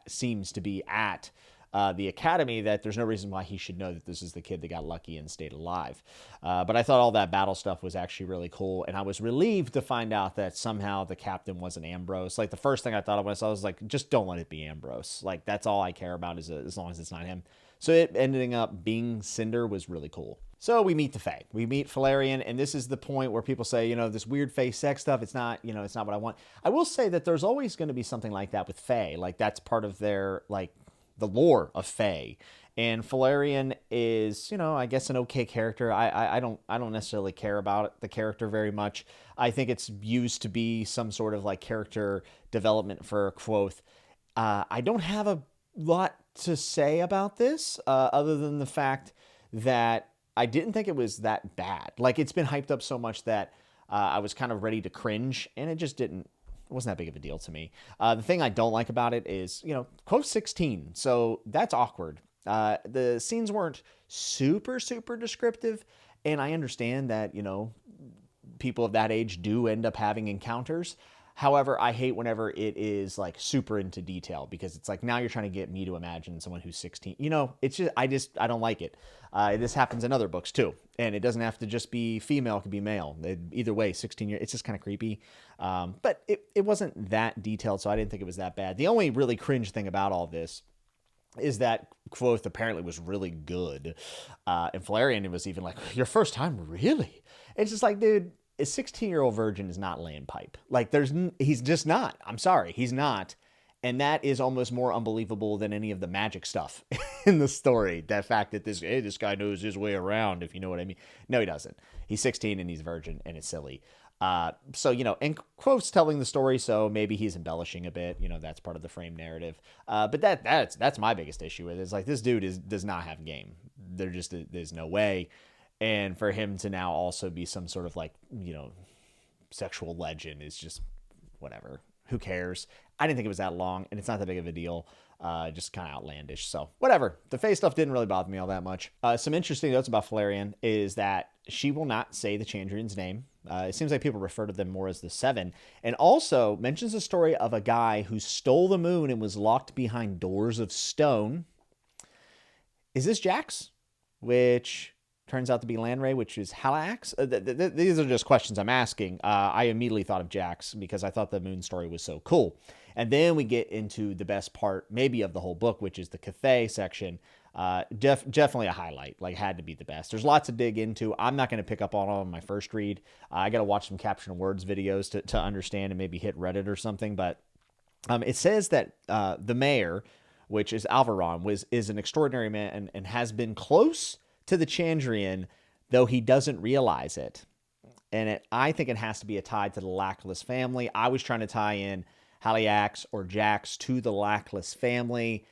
Speaker 1: seems to be at the academy, that there's no reason why he should know that this is the kid that got lucky and stayed alive. But I thought all that battle stuff was actually really cool, and I was relieved to find out that somehow the captain wasn't Ambrose. Like, the first thing I thought of when I saw it was like, just don't let it be Ambrose. Like, that's all I care about, is as long as it's not him. So it ending up being Cinder was really cool. So we meet the Fae. We meet Valerian, and this is the point where people say, this weird Fae sex stuff, it's not what I want. I will say that there's always going to be something like that with Fae. Like, that's part of their, like, the lore of Fae. And Valerian is, I guess, an okay character. I don't necessarily care about the character very much. I think it's used to be some sort of like character development for Quoth. I don't have a lot to say about this, other than the fact that I didn't think it was that bad. Like, it's been hyped up so much that I was kind of ready to cringe, and it wasn't that big of a deal to me. The thing I don't like about it is, Quoth 16, so that's awkward. The scenes weren't super, super descriptive, and I understand that, people of that age do end up having encounters. However, I hate whenever it is like super into detail, because it's like, now you're trying to get me to imagine someone who's 16. It's just, I don't like it. This happens in other books too. And it doesn't have to just be female, it could be male. Either way, 16 years, it's just kind of creepy. But it wasn't that detailed, so I didn't think it was that bad. The only really cringe thing about all this is that Quoth apparently was really good. And Valerian was even like, your first time, really? It's just like, dude, a 16-year-old virgin is not laying pipe. Like, he's just not. I'm sorry, he's not. And that is almost more unbelievable than any of the magic stuff in the story. That fact that this guy knows his way around, if you know what I mean. No, he doesn't. He's 16 and he's virgin, and it's silly. So, and Quoth's telling the story, so maybe he's embellishing a bit. That's part of the frame narrative. But that's my biggest issue with it. It's like, this dude does not have game. There's no way. And for him to now also be some sort of like, sexual legend is just whatever. Who cares? I didn't think it was that long, and it's not that big of a deal. Just kind of outlandish. So whatever. The Fae stuff didn't really bother me all that much. Some interesting notes about Valerian is that she will not say the Chandrian's name. It seems like people refer to them more as the Seven. And also mentions the story of a guy who stole the moon and was locked behind doors of stone. Is this Jax? Which turns out to be Lanray, which is Halax. These are just questions I'm asking. I immediately thought of Jax because I thought the moon story was so cool. And then we get into the best part, maybe of the whole book, which is the Cathay section. Definitely a highlight, like had to be the best. There's lots to dig into. I'm not going to pick up on my first read. I got to watch some caption words videos to understand and maybe hit Reddit or something. But it says that the mayor, which is Alvaron, is an extraordinary man and has been close to the Chandrian, though he doesn't realize it. And I think it has to be a tie to the Lackless family. I was trying to tie in Haliax or Jax to the Lackless family,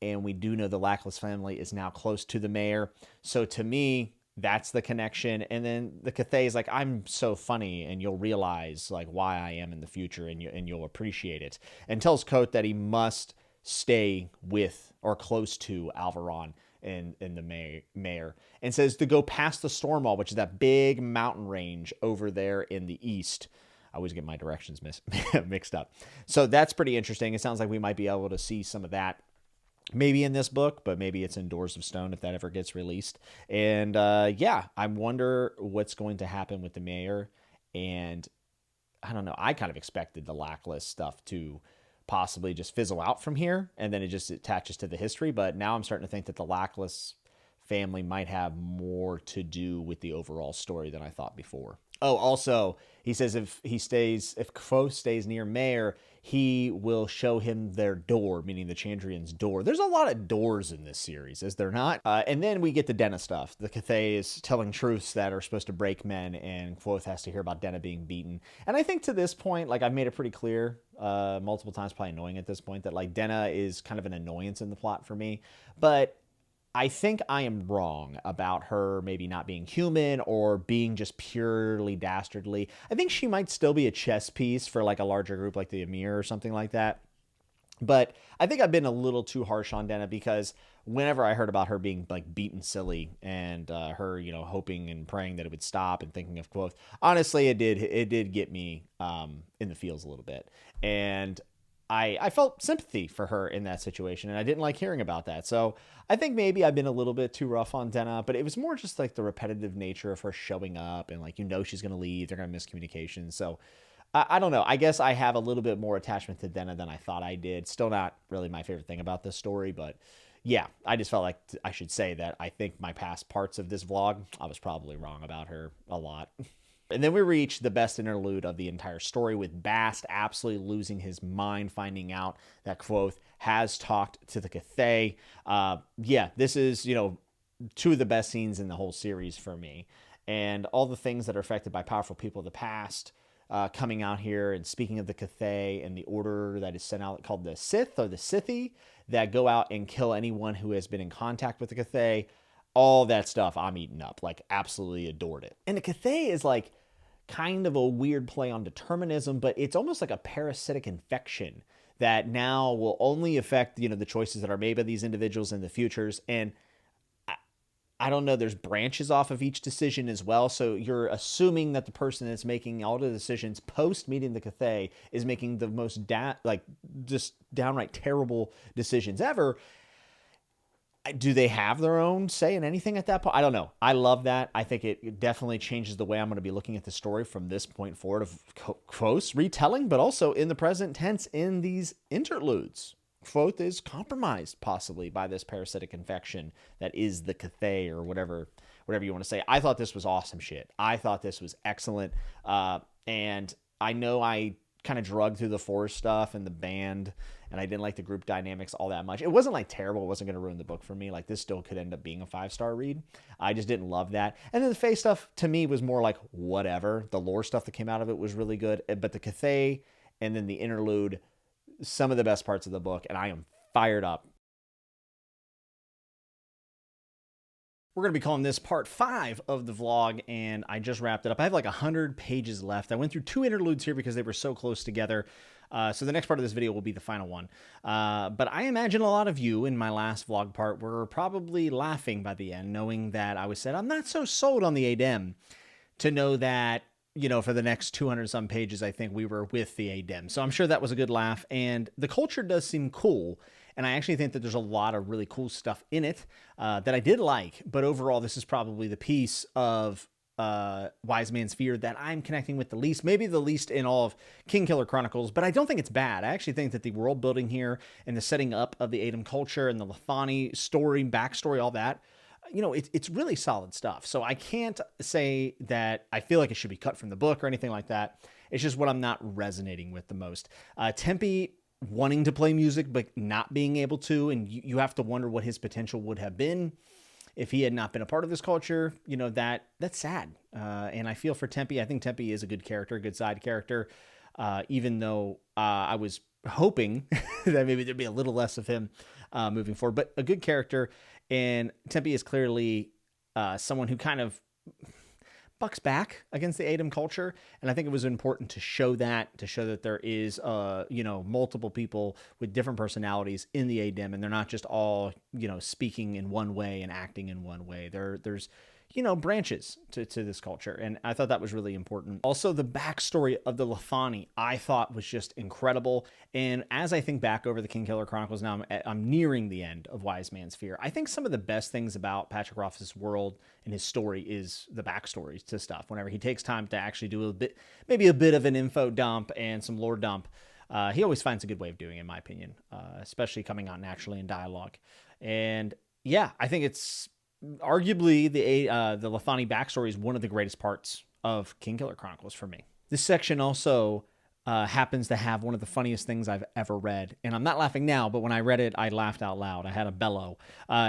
Speaker 1: and we do know the Lackless family is now close to the mayor. So to me, that's the connection. And then the Cathay is like, I'm so funny, and you'll realize like why I am in the future, and you'll appreciate it. And tells Coat that he must stay with or close to Alvaron and the mayor, and says to go past the Stormwall, which is that big mountain range over there in the east. I always get my directions mixed up. So that's pretty interesting. It sounds like we might be able to see some of that maybe in this book, but maybe it's in Doors of Stone if that ever gets released. And yeah, I wonder what's going to happen with the mayor. And I don't know. I kind of expected the Lackless stuff to possibly just fizzle out from here, and then it just attaches to the history. But now I'm starting to think that the Lackless family might have more to do with the overall story than I thought before. Oh, also, he says if Kvothe stays near Mayor, he will show him their door, meaning the Chandrian's door. There's a lot of doors in this series, is there not? And then we get the Denna stuff. The Cathay is telling truths that are supposed to break men, and Kvothe has to hear about Denna being beaten. And I think to this point, like I've made it pretty clear multiple times, probably annoying at this point, that like Denna is kind of an annoyance in the plot for me. But I think I am wrong about her maybe not being human or being just purely dastardly. I think she might still be a chess piece for like a larger group like the Emir or something like that. But I think I've been a little too harsh on Denna because whenever I heard about her being like beaten silly and her, you know, hoping and praying that it would stop and thinking of Kvothe, honestly, it did get me in the feels a little bit. And I felt sympathy for her in that situation, and I didn't like hearing about that. So I think maybe I've been a little bit too rough on Denna, but it was more just like the repetitive nature of her showing up and like, you know, she's going to leave. They're going to miss communication. So I don't know. I guess I have a little bit more attachment to Denna than I thought I did. Still not really my favorite thing about this story, but yeah, I just felt like I should say that I think my past parts of this vlog, I was probably wrong about her a lot. And then we reach the best interlude of the entire story with Bast absolutely losing his mind, finding out that Kvothe has talked to the Cathay. Yeah, this is, you know, two of the best scenes in the whole series for me. And all the things that are affected by powerful people of the past coming out here and speaking of the Cathay and the order that is sent out called the Sith or the Sithi that go out and kill anyone who has been in contact with the Cathay. All that stuff I'm eating up, like absolutely adored it. And the Cathay is like kind of a weird play on determinism, but it's almost like a parasitic infection that now will only affect, you know, the choices that are made by these individuals in the futures. And I don't know, there's branches off of each decision as well. So you're assuming that the person that's making all the decisions post meeting the Cathay is making the most just downright terrible decisions ever. Do they have their own say in anything at that point? I don't know. I love that. I think it definitely changes the way I'm going to be looking at the story from this point forward of Kvothe's retelling, but also in the present tense in these interludes. Kvothe is compromised possibly by this parasitic infection that is the Cathay or whatever you want to say. I thought this was awesome shit. I thought this was excellent. And I know I kind of drug through the forest stuff and the band, and I didn't like the group dynamics all that much. It wasn't like terrible. It wasn't going to ruin the book for me. Like this still could end up being a 5-star read. I just didn't love that. And then the Fae stuff to me was more like whatever. The lore stuff that came out of it was really good, but the Cathay and then the interlude, some of the best parts of the book, and I am fired up. We're going to be calling this part 5 of the vlog, and I just wrapped it up. I have like 100 pages left. I went through 2 interludes here because they were so close together. So the next part of this video will be the final one. But I imagine a lot of you in my last vlog part were probably laughing by the end, knowing that I was said, I'm not so sold on the Adem, to know that for the next 200 some pages, I think we were with the ADEM. So I'm sure that was a good laugh. And the culture does seem cool. And I actually think that there's a lot of really cool stuff in it that I did like. But overall, this is probably the piece of Wise Man's Fear that I'm connecting with the least, maybe the least in all of King Killer Chronicles, but I don't think it's bad. I actually think that the world building here and the setting up of the ADEM culture and the Lethani story, backstory, all that, it's really solid stuff. So I can't say that I feel like it should be cut from the book or anything like that. It's just what I'm not resonating with the most. Tempe wanting to play music, but not being able to, and you have to wonder what his potential would have been if he had not been a part of this culture. That's sad. And I feel for Tempe. I think Tempe is a good character, a good side character, even though I was hoping that maybe there'd be a little less of him moving forward, but a good character. And Tempe is clearly someone who kind of bucks back against the ADEM culture. And I think it was important to show that there is, multiple people with different personalities in the ADEM, and they're not just all, speaking in one way and acting in one way. There's branches to this culture. And I thought that was really important. Also, the backstory of the Lethani, I thought was just incredible. And as I think back over the King Killer Chronicles now, I'm nearing the end of Wise Man's Fear. I think some of the best things about Patrick Rothfuss' world and his story is the backstories to stuff. Whenever he takes time to actually do maybe a bit of an info dump and some lore dump, he always finds a good way of doing it, in my opinion, especially coming out naturally in dialogue. And yeah, I think it's arguably the Lethani backstory is one of the greatest parts of King Killer Chronicles for me. This section also happens to have one of the funniest things I've ever read. And I'm not laughing now, but when I read it, I laughed out loud. I had a bellow.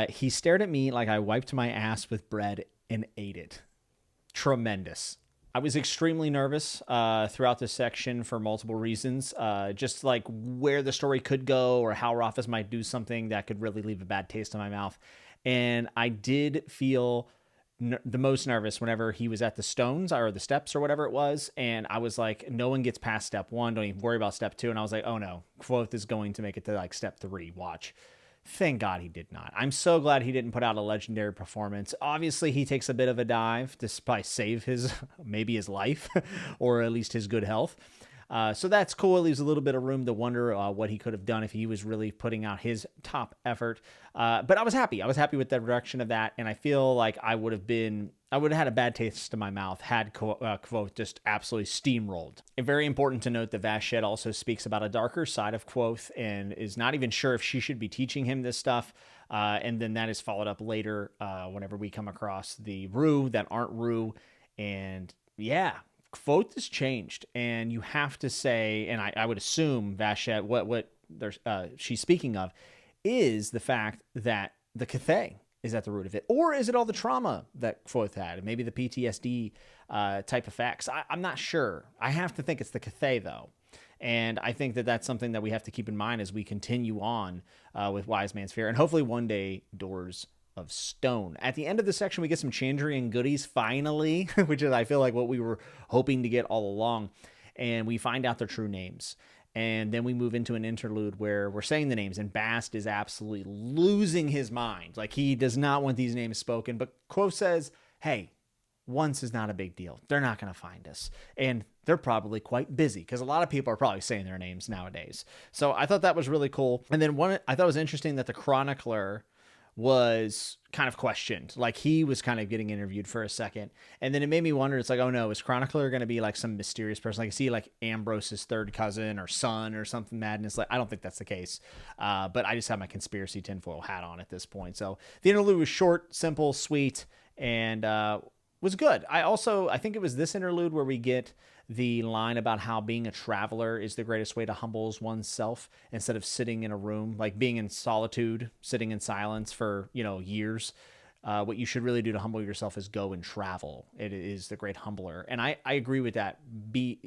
Speaker 1: He stared at me like I wiped my ass with bread and ate it. Tremendous. I was extremely nervous throughout this section for multiple reasons, just like where the story could go or how Rothfuss might do something that could really leave a bad taste in my mouth. And I did feel the most nervous whenever he was at the stones or the steps or whatever it was. And I was like, no one gets past step 1. Don't even worry about step 2. And I was like, oh no, Quoth is going to make it to like step 3. Watch. Thank God he did not. I'm so glad he didn't put out a legendary performance. Obviously, he takes a bit of a dive to probably save maybe his life or at least his good health. So that's cool. It leaves a little bit of room to wonder what he could have done if he was really putting out his top effort. But I was happy. I was happy with the direction of that. And I feel like I would have had a bad taste in my mouth had Quoth just absolutely steamrolled. And very important to note that Vashette also speaks about a darker side of Quoth and is not even sure if she should be teaching him this stuff. And then that is followed up later whenever we come across the Rue that aren't Rue. And yeah, Quoth has changed, and you have to say, and I would assume Vashette, what she's speaking of is the fact that the Cathay is at the root of it, or is it all the trauma that Quoth had, and maybe the PTSD type effects? I'm not sure. I have to think it's the Cathay though, and I think that that's something that we have to keep in mind as we continue on with Wise Man's Fear, and hopefully one day Doors of Stone. At the end of the section, we get some Chandrian goodies finally, which is, I feel like, what we were hoping to get all along. And we find out their true names. And then we move into an interlude where we're saying the names, and Bast is absolutely losing his mind. Like, he does not want these names spoken. But Quoth says, hey, once is not a big deal. They're not going to find us. And they're probably quite busy, because a lot of people are probably saying their names nowadays. So I thought that was really cool. And then I thought it was interesting that the chronicler was kind of questioned. Like, he was kind of getting interviewed for a second. And then it made me wonder, it's like, oh no, is Chronicler going to be like some mysterious person? Like, is he like Ambrose's third cousin or son or something madness? Like, I don't think that's the case. But I just have my conspiracy tinfoil hat on at this point. So the interlude was short, simple, sweet, and was good. I think it was this interlude where we get the line about how being a traveler is the greatest way to humble oneself instead of sitting in a room, like being in solitude, sitting in silence for, years. What you should really do to humble yourself is go and travel. It is the great humbler. And I agree with that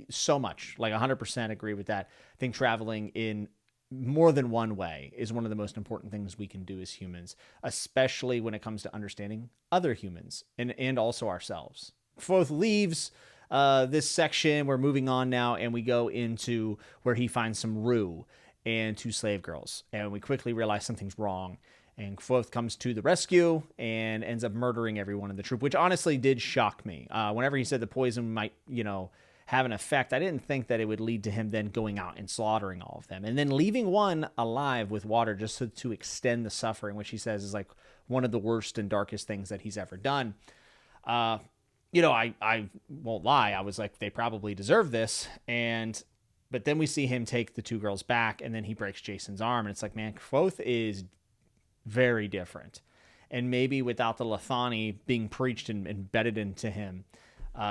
Speaker 1: so much, like 100% agree with that. I think traveling in more than one way is one of the most important things we can do as humans, especially when it comes to understanding other humans and also ourselves. Quoth leaves this section. We're moving on now, and we go into where he finds some Rue and 2 slave girls, and we quickly realize something's wrong. And Kvothe comes to the rescue and ends up murdering everyone in the troop, which honestly did shock me. Whenever he said the poison might, have an effect, I didn't think that it would lead to him then going out and slaughtering all of them. And then leaving one alive with water just to extend the suffering, which he says is like one of the worst and darkest things that he's ever done. I won't lie. I was like, they probably deserve this. But then we see him take the 2 girls back, and then he breaks Jason's arm. And it's like, man, Kvothe is very different. And maybe without the Lethani being preached and embedded into him,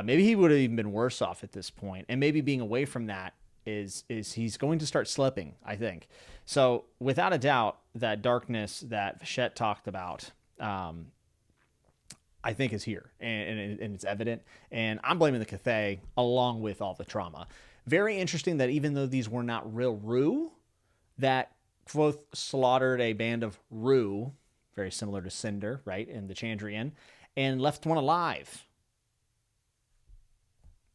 Speaker 1: maybe he would have even been worse off at this point. And maybe being away from that is he's going to start slipping, I think. So without a doubt, that darkness that Vachette talked about, I think is here, and it's evident. And I'm blaming the Cathay along with all the trauma. Very interesting that even though these were not real Rue, that Kvothe slaughtered a band of Rue, very similar to Cinder, right, in the Chandrian, and left one alive.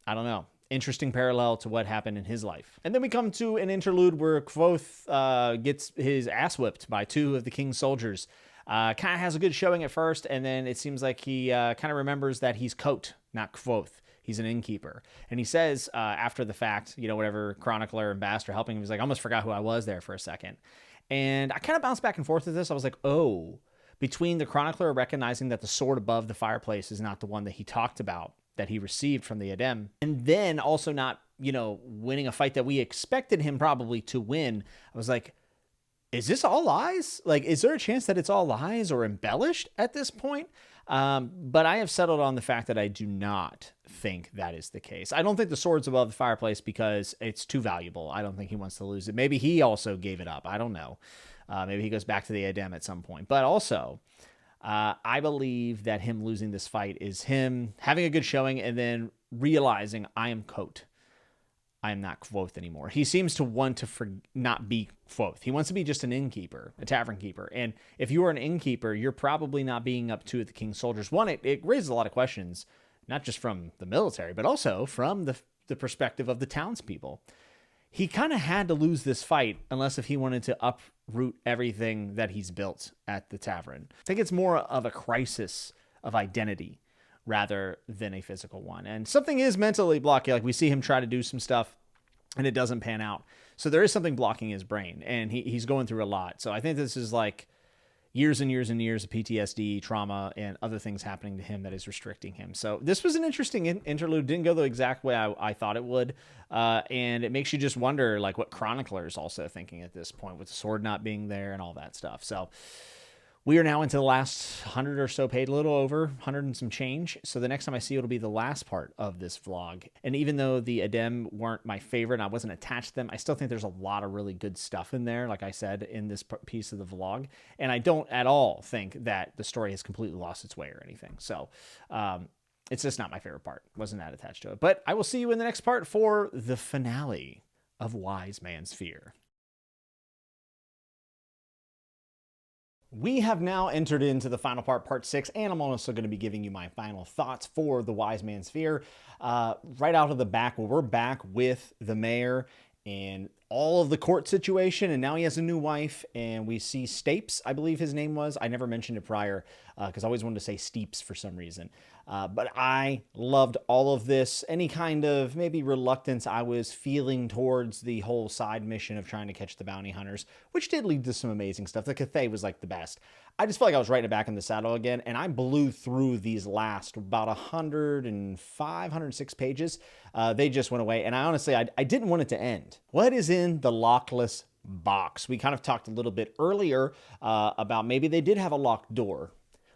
Speaker 1: I don't know. Interesting parallel to what happened in his life. And then we come to an interlude where Kvothe gets his ass whipped by 2 of the king's soldiers. Kind of has a good showing at first, and then it seems like he kind of remembers that he's Coat, not Kvothe. He's an innkeeper. And he says after the fact, whatever chronicler and Bast are helping him, he's like, I almost forgot who I was there for a second. And I kind of bounced back and forth with this. I was like, oh, between the chronicler recognizing that the sword above the fireplace is not the one that he talked about, that he received from the Adem, and then also not, winning a fight that we expected him probably to win. I was like, is this all lies? Like, is there a chance that it's all lies or embellished at this point? But I have settled on the fact that I do not think that is the case. I don't think the sword's above the fireplace because it's too valuable. I don't think he wants to lose it. Maybe he also gave it up. I don't know. Maybe he goes back to the Adem at some point. But also, I believe that him losing this fight is him having a good showing and then realizing I am Coat. I am not Kvothe anymore. He seems to want to not be Kvothe. He wants to be just an innkeeper, a tavern keeper. And if you are an innkeeper, you're probably not being up to the king's soldiers. One, it raises a lot of questions, not just from the military, but also from the perspective of the townspeople. He kind of had to lose this fight unless if he wanted to uproot everything that he's built at the tavern. I think it's more of a crisis of identity rather than a physical one. And something is mentally blocking. Like we see him try to do some stuff and it doesn't pan out. So there is something blocking his brain and he's going through a lot. So I think this is like years and years and years of PTSD, trauma, and other things happening to him that is restricting him. So this was an interesting interlude. Didn't go the exact way I thought it would. And it makes you just wonder like what Chronicler is also thinking at this point with the sword not being there and all that stuff. So we are now into the last 100 or so paid, a little over 100 and some change. So the next time I see it, it'll be the last part of this vlog. And even though the Adem weren't my favorite and I wasn't attached to them, I still think there's a lot of really good stuff in there, like I said, in this piece of the vlog. And I don't at all think that the story has completely lost its way or anything. So it's just not my favorite part. Wasn't that attached to it. But I will see you in the next part for the finale of Wise Man's Fear. We have now entered into the final part, part 6, and I'm also going to be giving you my final thoughts for the Wise Man's Fear. Right out of the back, well, we're back with the mayor and all of the court situation, and now he has a new wife, and we see Stapes, I believe his name was. I never mentioned it prior because I always wanted to say Steeps for some reason. But I loved all of this. Any kind of maybe reluctance I was feeling towards the whole side mission of trying to catch the bounty hunters, which did lead to some amazing stuff. The Cathay was like the best. I just felt like I was right back in the saddle again, and I blew through these last about 105, 106 pages. They just went away, and I honestly, I didn't want it to end. What is in the lockless box? We kind of talked a little bit earlier about maybe they did have a locked door.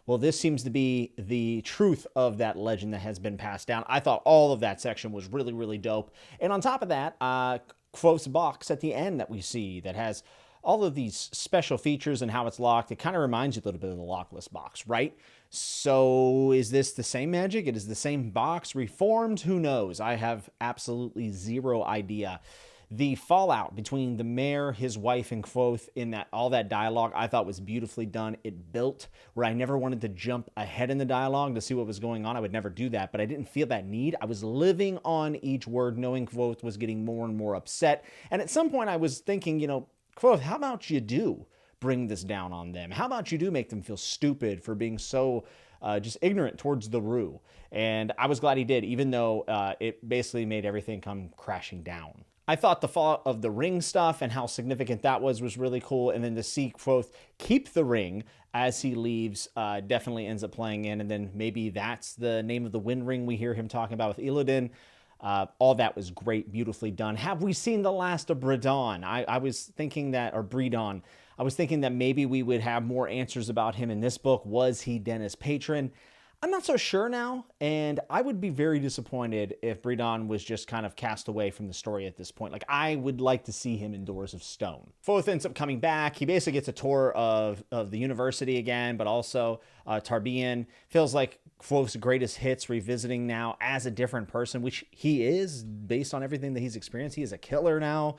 Speaker 1: Well, this seems to be the truth of that legend that has been passed down. I thought all of that section was really, really dope. And on top of that, Kvothe's box at the end that we see that has all of these special features and how it's locked. It kind of reminds you a little bit of the lockless box, right? So is this the same magic? It is the same box reformed? Who knows? I have absolutely zero idea. The fallout between the mayor, his wife, and Kvothe in that all that dialogue I thought was beautifully done. It built where I never wanted to jump ahead in the dialogue to see what was going on. I would never do that, but I didn't feel that need. I was living on each word, knowing Kvothe was getting more and more upset. And at some point I was thinking, Kvothe, how about you do bring this down on them? How about you do make them feel stupid for being so just ignorant towards the Rue? And I was glad he did, even though it basically made everything come crashing down. I thought the fall of the ring stuff and how significant that was really cool. And then to see Kvothe keep the ring as he leaves definitely ends up playing in. And then maybe that's the name of the wind ring we hear him talking about with Illidan. All that was great, beautifully done. Have we seen the last of Bredon? I was thinking that, or Bredon. I was thinking that maybe we would have more answers about him in this book. Was he Denna's patron? I'm not so sure now, and I would be very disappointed if Bredon was just kind of cast away from the story at this point. Like, I would like to see him in Doors of Stone. Kvothe ends up coming back. He basically gets a tour of the university again, but also Tarbean. Feels like Kvothe's greatest hits revisiting now as a different person, which he is based on everything that he's experienced. He is a killer now.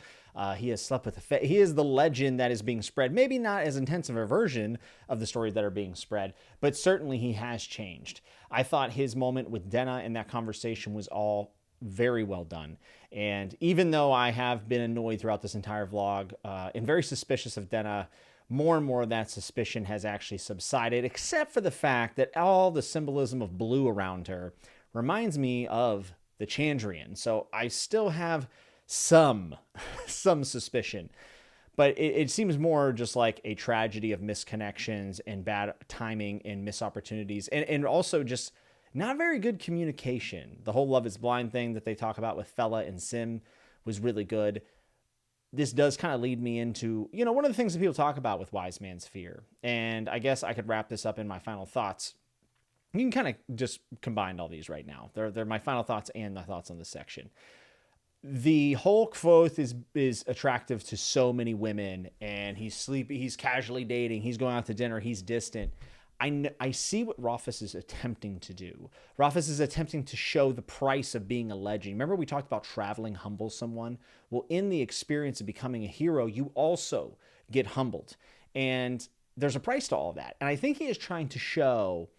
Speaker 1: He has slept with the he is the legend that is being spread. Maybe not as intensive a version of the stories that are being spread, but certainly he has changed. I thought his moment with Denna in that conversation was all very well done. And even though I have been annoyed throughout this entire vlog and very suspicious of Denna, more and more of that suspicion has actually subsided, except for the fact that all the symbolism of blue around her reminds me of the Chandrian. So I still have some suspicion, but it seems more just like a tragedy of misconnections and bad timing and missed opportunities, and also just not very good communication. The whole love is blind thing that they talk about with Fella and Sim was really good. This does kind of lead me into, one of the things that people talk about with Wise Man's Fear, and I guess I could wrap this up in my final thoughts. You can kind of just combine all these right now. They're my final thoughts and the thoughts on this section. The whole Kvothe is attractive to so many women, and he's sleepy, he's casually dating, he's going out to dinner, he's distant. I see what Rothfuss is attempting to do. Rothfuss is attempting to show the price of being a legend. Remember we talked about traveling humbles someone? Well, in the experience of becoming a hero, you also get humbled. And there's a price to all of that. And I think he is trying to show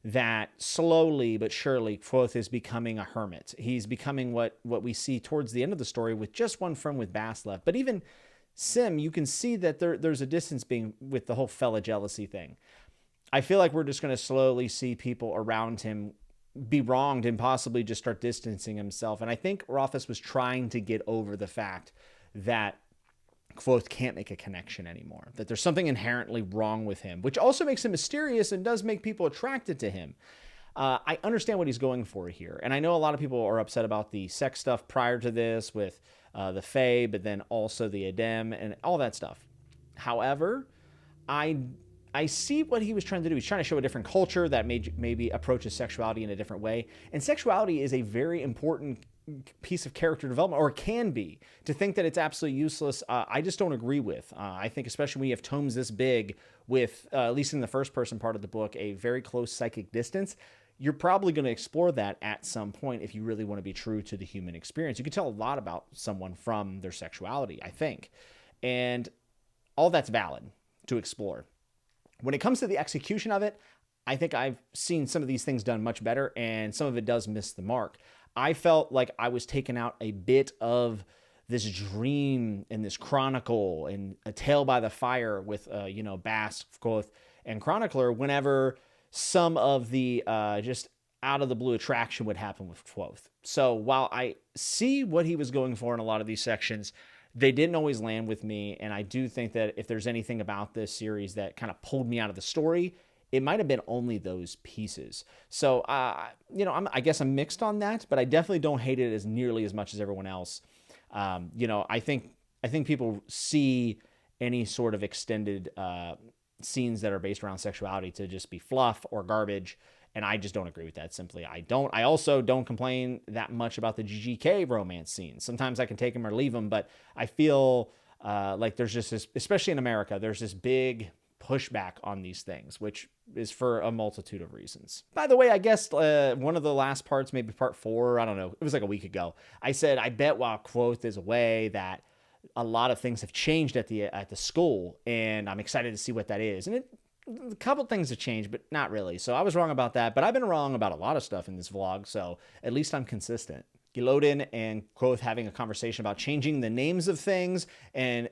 Speaker 1: that slowly but surely Kvothe is becoming a hermit. He's becoming what we see towards the end of the story with just one friend with Bass left. But even Sim, you can see that there's a distance being with the whole fella jealousy thing. I feel like we're just going to slowly see people around him be wronged and possibly just start distancing himself. And I think Rothfuss was trying to get over the fact that Kvothe can't make a connection anymore, that there's something inherently wrong with him, which also makes him mysterious and does make people attracted to him. I understand what he's going for here. And I know a lot of people are upset about the sex stuff prior to this with the Fae, but then also the Adem and all that stuff. However, I see what he was trying to do. He's trying to show a different culture that maybe approaches sexuality in a different way. And sexuality is a very important piece of character development, or can be. To think that it's absolutely useless, I just don't agree with. I think especially when you have tomes this big with, at least in the first person part of the book, a very close psychic distance, you're probably going to explore that at some point if you really want to be true to the human experience. You can tell a lot about someone from their sexuality, I think. And all that's valid to explore. When it comes to the execution of it, I think I've seen some of these things done much better, and some of it does miss the mark. I felt like I was taking out a bit of this dream and this chronicle and a tale by the fire with, Bass, Kvothe, and Chronicler whenever some of the just out of the blue attraction would happen with Kvothe. So while I see what he was going for in a lot of these sections, they didn't always land with me. And I do think that if there's anything about this series that kind of pulled me out of the story, it might have been only those pieces. So, I guess I'm mixed on that, but I definitely don't hate it as nearly as much as everyone else. I think people see any sort of extended scenes that are based around sexuality to just be fluff or garbage, and I just don't agree with that. Simply, I don't. I also don't complain that much about the GGK romance scenes. Sometimes I can take them or leave them, but I feel like there's just this, especially in America, there's this big pushback on these things, which is for a multitude of reasons. By the way, I guess one of the last parts, maybe part 4, I don't know, it was like a week ago, I said, I bet while Kvothe is away that a lot of things have changed at the school, and I'm excited to see what that is. And a couple things have changed, but not really. So I was wrong about that, but I've been wrong about a lot of stuff in this vlog, so at least I'm consistent. Illidan and Kvothe having a conversation about changing the names of things and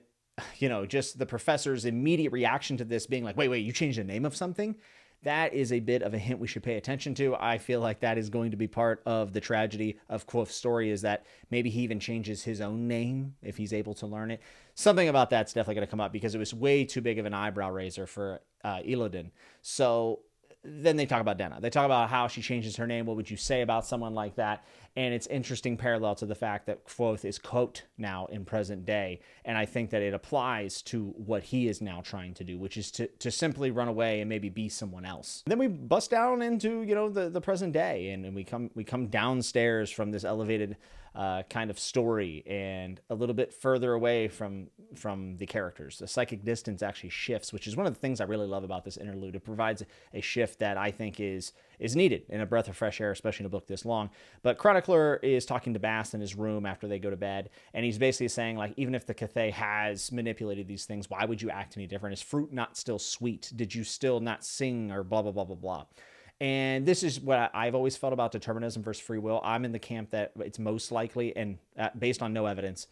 Speaker 1: just the professor's immediate reaction to this being like, wait, you changed the name of something. That is a bit of a hint we should pay attention to. I feel like that is going to be part of the tragedy of Quoth's story, is that maybe he even changes his own name if he's able to learn it. Something about that's definitely going to come up because it was way too big of an eyebrow raiser for Illidan. So then they talk about Denna. They talk about how she changes her name. What would you say about someone like that? And it's interesting parallel to the fact that Quoth is Quote now in present day. And I think that it applies to what he is now trying to do, which is to simply run away and maybe be someone else. And then we bust down into, the present day, and we come downstairs from this elevated kind of story and a little bit further away from the characters. The psychic distance actually shifts, which is one of the things I really love about this interlude. It provides a shift that I think is needed in a breath of fresh air, especially in a book this long. But Chronicler is talking to Bast in his room after they go to bed, and he's basically saying, like, even if the Cathay has manipulated these things, why would you act any different? Is fruit not still sweet? Did you still not sing, or blah, blah, blah, blah, blah? And this is what I've always felt about determinism versus free will. I'm in the camp that it's most likely, and based on no evidence,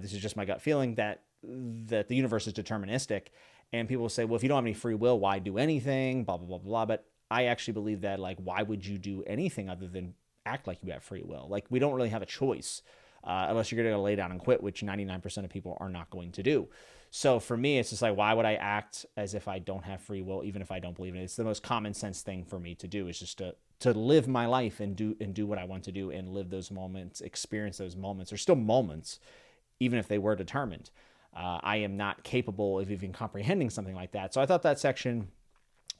Speaker 1: this is just my gut feeling, that the universe is deterministic. And people will say, well, if you don't have any free will, why do anything? Blah, blah, blah, blah. But I actually believe that, like, why would you do anything other than act like you have free will? Like, we don't really have a choice unless you're going to lay down and quit, which 99% of people are not going to do. So for me, it's just like, why would I act as if I don't have free will, even if I don't believe in it? It's the most common sense thing for me to do, is just to live my life and do what I want to do and live those moments, experience those moments. They're still moments, even if they were determined. I am not capable of even comprehending something like that. So I thought that section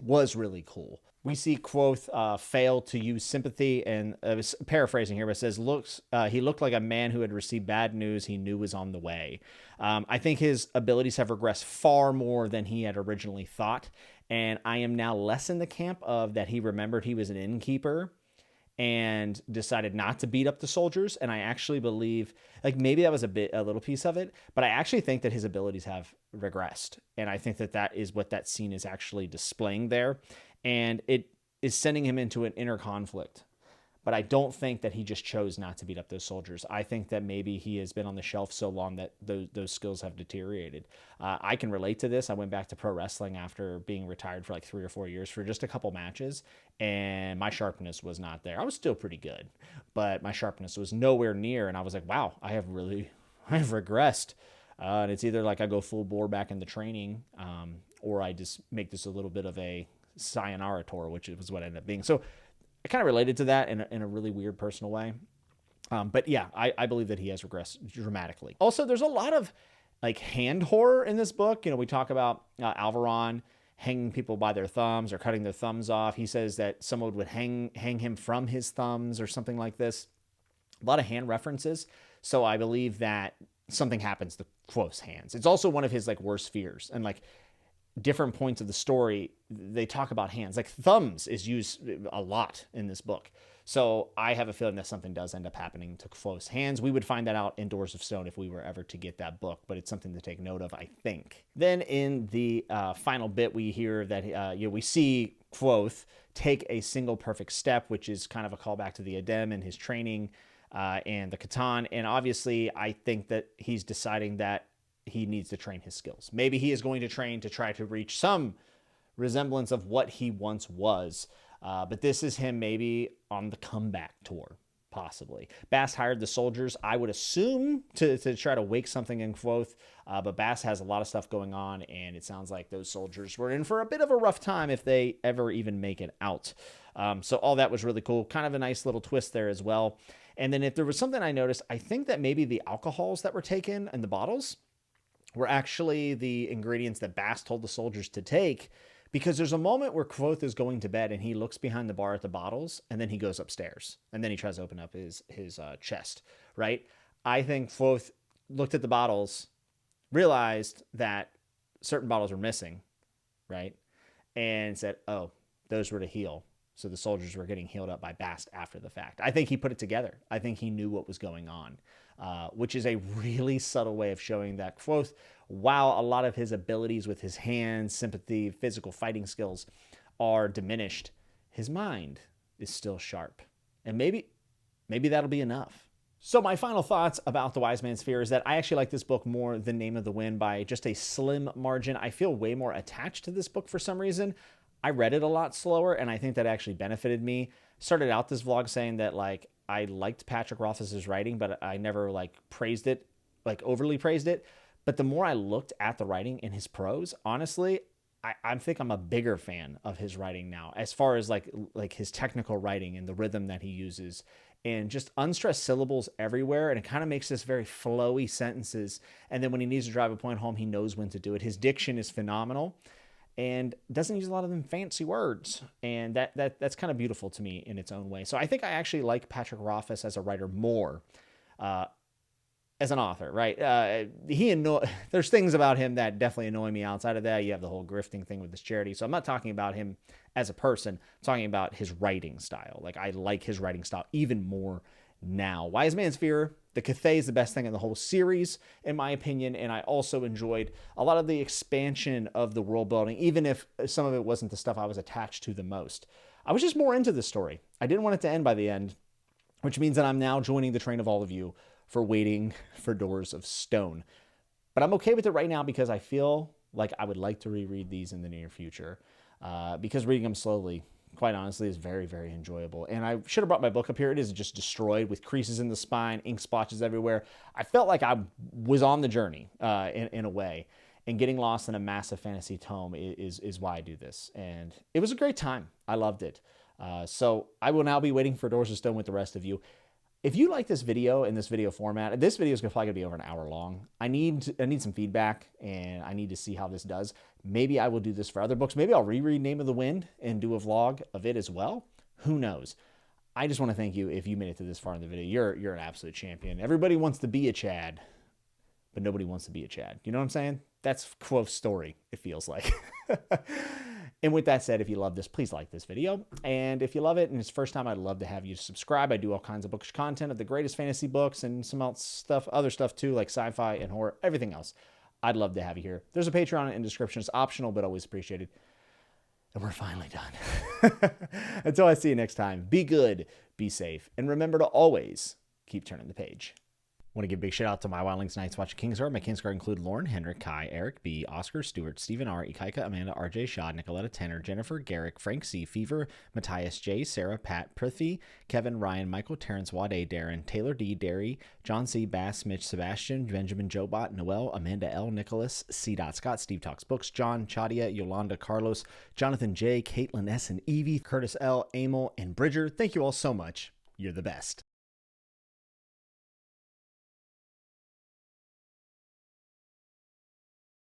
Speaker 1: was really cool. We see Quoth fail to use sympathy, and I was paraphrasing here, but it says, he looked like a man who had received bad news he knew was on the way. I think his abilities have regressed far more than he had originally thought, and I am now less in the camp of that he remembered he was an innkeeper and decided not to beat up the soldiers. And I actually believe, like, maybe that was a little piece of it, but I actually think that his abilities have regressed. And I think that is what that scene is actually displaying there. And it is sending him into an inner conflict. But I don't think that he just chose not to beat up those soldiers. I think that maybe he has been on the shelf so long that those skills have deteriorated. I can relate to this. I went back to pro wrestling after being retired for like 3 or 4 years for just a couple matches, and my sharpness was not there. I was still pretty good, but my sharpness was nowhere near. And I was like, wow, I have regressed. And it's either like I go full bore back into training, or I just make this a little bit of a sayonara tour, which was what it ended up being. So I kind of related to that in a really weird personal way. But yeah, I believe that he has regressed dramatically. Also, there's a lot of like hand horror in this book. We talk about Alvaron hanging people by their thumbs or cutting their thumbs off. He says that someone would hang him from his thumbs or something like this. A lot of hand references. So I believe that something happens to Quoth's hands. It's also one of his like worst fears. And like different points of the story, they talk about hands. Like thumbs is used a lot in this book. So I have a feeling that something does end up happening to Quoth's hands. We would find that out in Doors of Stone if we were ever to get that book, but it's something to take note of, I think. Then in the final bit, we hear that we see Quoth take a single perfect step, which is kind of a callback to the Adem and his training and the Catan. And obviously, I think that he's deciding that he needs to train his skills. Maybe he is going to train to try to reach some resemblance of what he once was. But this is him maybe on the comeback tour, possibly. Bast hired the soldiers, I would assume, to try to wake something in Quoth. But Bast has a lot of stuff going on, and it sounds like those soldiers were in for a bit of a rough time if they ever even make it out. So all that was really cool. Kind of a nice little twist there as well. And then if there was something I noticed, I think that maybe the alcohols that were taken in the bottles were actually the ingredients that Bast told the soldiers to take, because there's a moment where Quoth is going to bed and he looks behind the bar at the bottles, and then he goes upstairs and then he tries to open up his chest, right? I think Quoth looked at the bottles, realized that certain bottles were missing, right? And said, oh, those were to heal. So the soldiers were getting healed up by Bast after the fact. I think he put it together. I think he knew what was going on. Which is a really subtle way of showing that Quoth, while a lot of his abilities with his hands, sympathy, physical fighting skills are diminished, his mind is still sharp. And maybe that'll be enough. So my final thoughts about The Wise Man's Fear is that I actually like this book more than Name of the Wind by just a slim margin. I feel way more attached to this book for some reason. I read it a lot slower, and I think that actually benefited me. Started out this vlog saying that like I liked Patrick Rothfuss's writing, but I never like praised it, like overly praised it. But the more I looked at the writing in his prose, honestly, I think I'm a bigger fan of his writing now, as far as like his technical writing and the rhythm that he uses, and just unstressed syllables everywhere. And it kind of makes this very flowy sentences. And then when he needs to drive a point home, he knows when to do it. His diction is phenomenal and doesn't use a lot of them fancy words. And that's kind of beautiful to me in its own way. So I think I actually like Patrick Rothfuss as a writer more, as an author, right? There's things about him that definitely annoy me. Outside of that, you have the whole grifting thing with this charity. So I'm not talking about him as a person. I'm talking about his writing style. Like, I like his writing style even more now. Wise Man's Fear, the Cathay is the best thing in the whole series, in my opinion. And I also enjoyed a lot of the expansion of the world building, even if some of it wasn't the stuff I was attached to the most. I was just more into the story. I didn't want it to end by the end, which means that I'm now joining the train of all of you for waiting for Doors of Stone. But I'm okay with it right now because I feel like I would like to reread these in the near future, because reading them slowly, quite honestly, is very, very enjoyable. And I should have brought my book up here. It is just destroyed with creases in the spine, ink splotches everywhere. I felt like I was on the journey in a way. And getting lost in a massive fantasy tome is why I do this. And it was a great time. I loved it. So I will now be waiting for Doors of Stone with the rest of you. If you like this video in this video format, this video is probably going to be over an hour long. I need some feedback, and I need to see how this does. Maybe I will do this for other books. Maybe I'll reread Name of the Wind and do a vlog of it as well. Who knows? I just want to thank you if you made it to this far in the video. You're an absolute champion. Everybody wants to be a Chad, but nobody wants to be a Chad. You know what I'm saying? That's Quoth's story, it feels like. And with that said, if you love this, please like this video. And if you love it and it's the first time, I'd love to have you subscribe. I do all kinds of bookish content of the greatest fantasy books and some else stuff, other stuff too, like sci-fi and horror, everything else. I'd love to have you here. There's a Patreon in the description. It's optional, but always appreciated. And we're finally done. Until I see you next time, be good, be safe, and remember to always keep turning the page. I want to give a big shout out to my Wildlings Knights watching Kingsguard. My Kingsguard include Lauren, Henrik, Kai, Eric B, Oscar, Stewart, Stephen R, Ikaika, Amanda, RJ, Shad, Nicoletta, Tanner, Jennifer, Garrick, Frank C, Fever, Matthias J, Sarah, Pat, Prithvi, Kevin, Ryan, Michael, Terrence, Wade, Darren, Taylor D, Derry, John C, Bass, Mitch, Sebastian, Benjamin, Jobot, Noel, Amanda L, Nicholas, C. Scott, Steve Talks Books, John, Chadia, Yolanda, Carlos, Jonathan J, Caitlin S, and Evie, Curtis L, Amel, and Bridger. Thank you all so much. You're the best.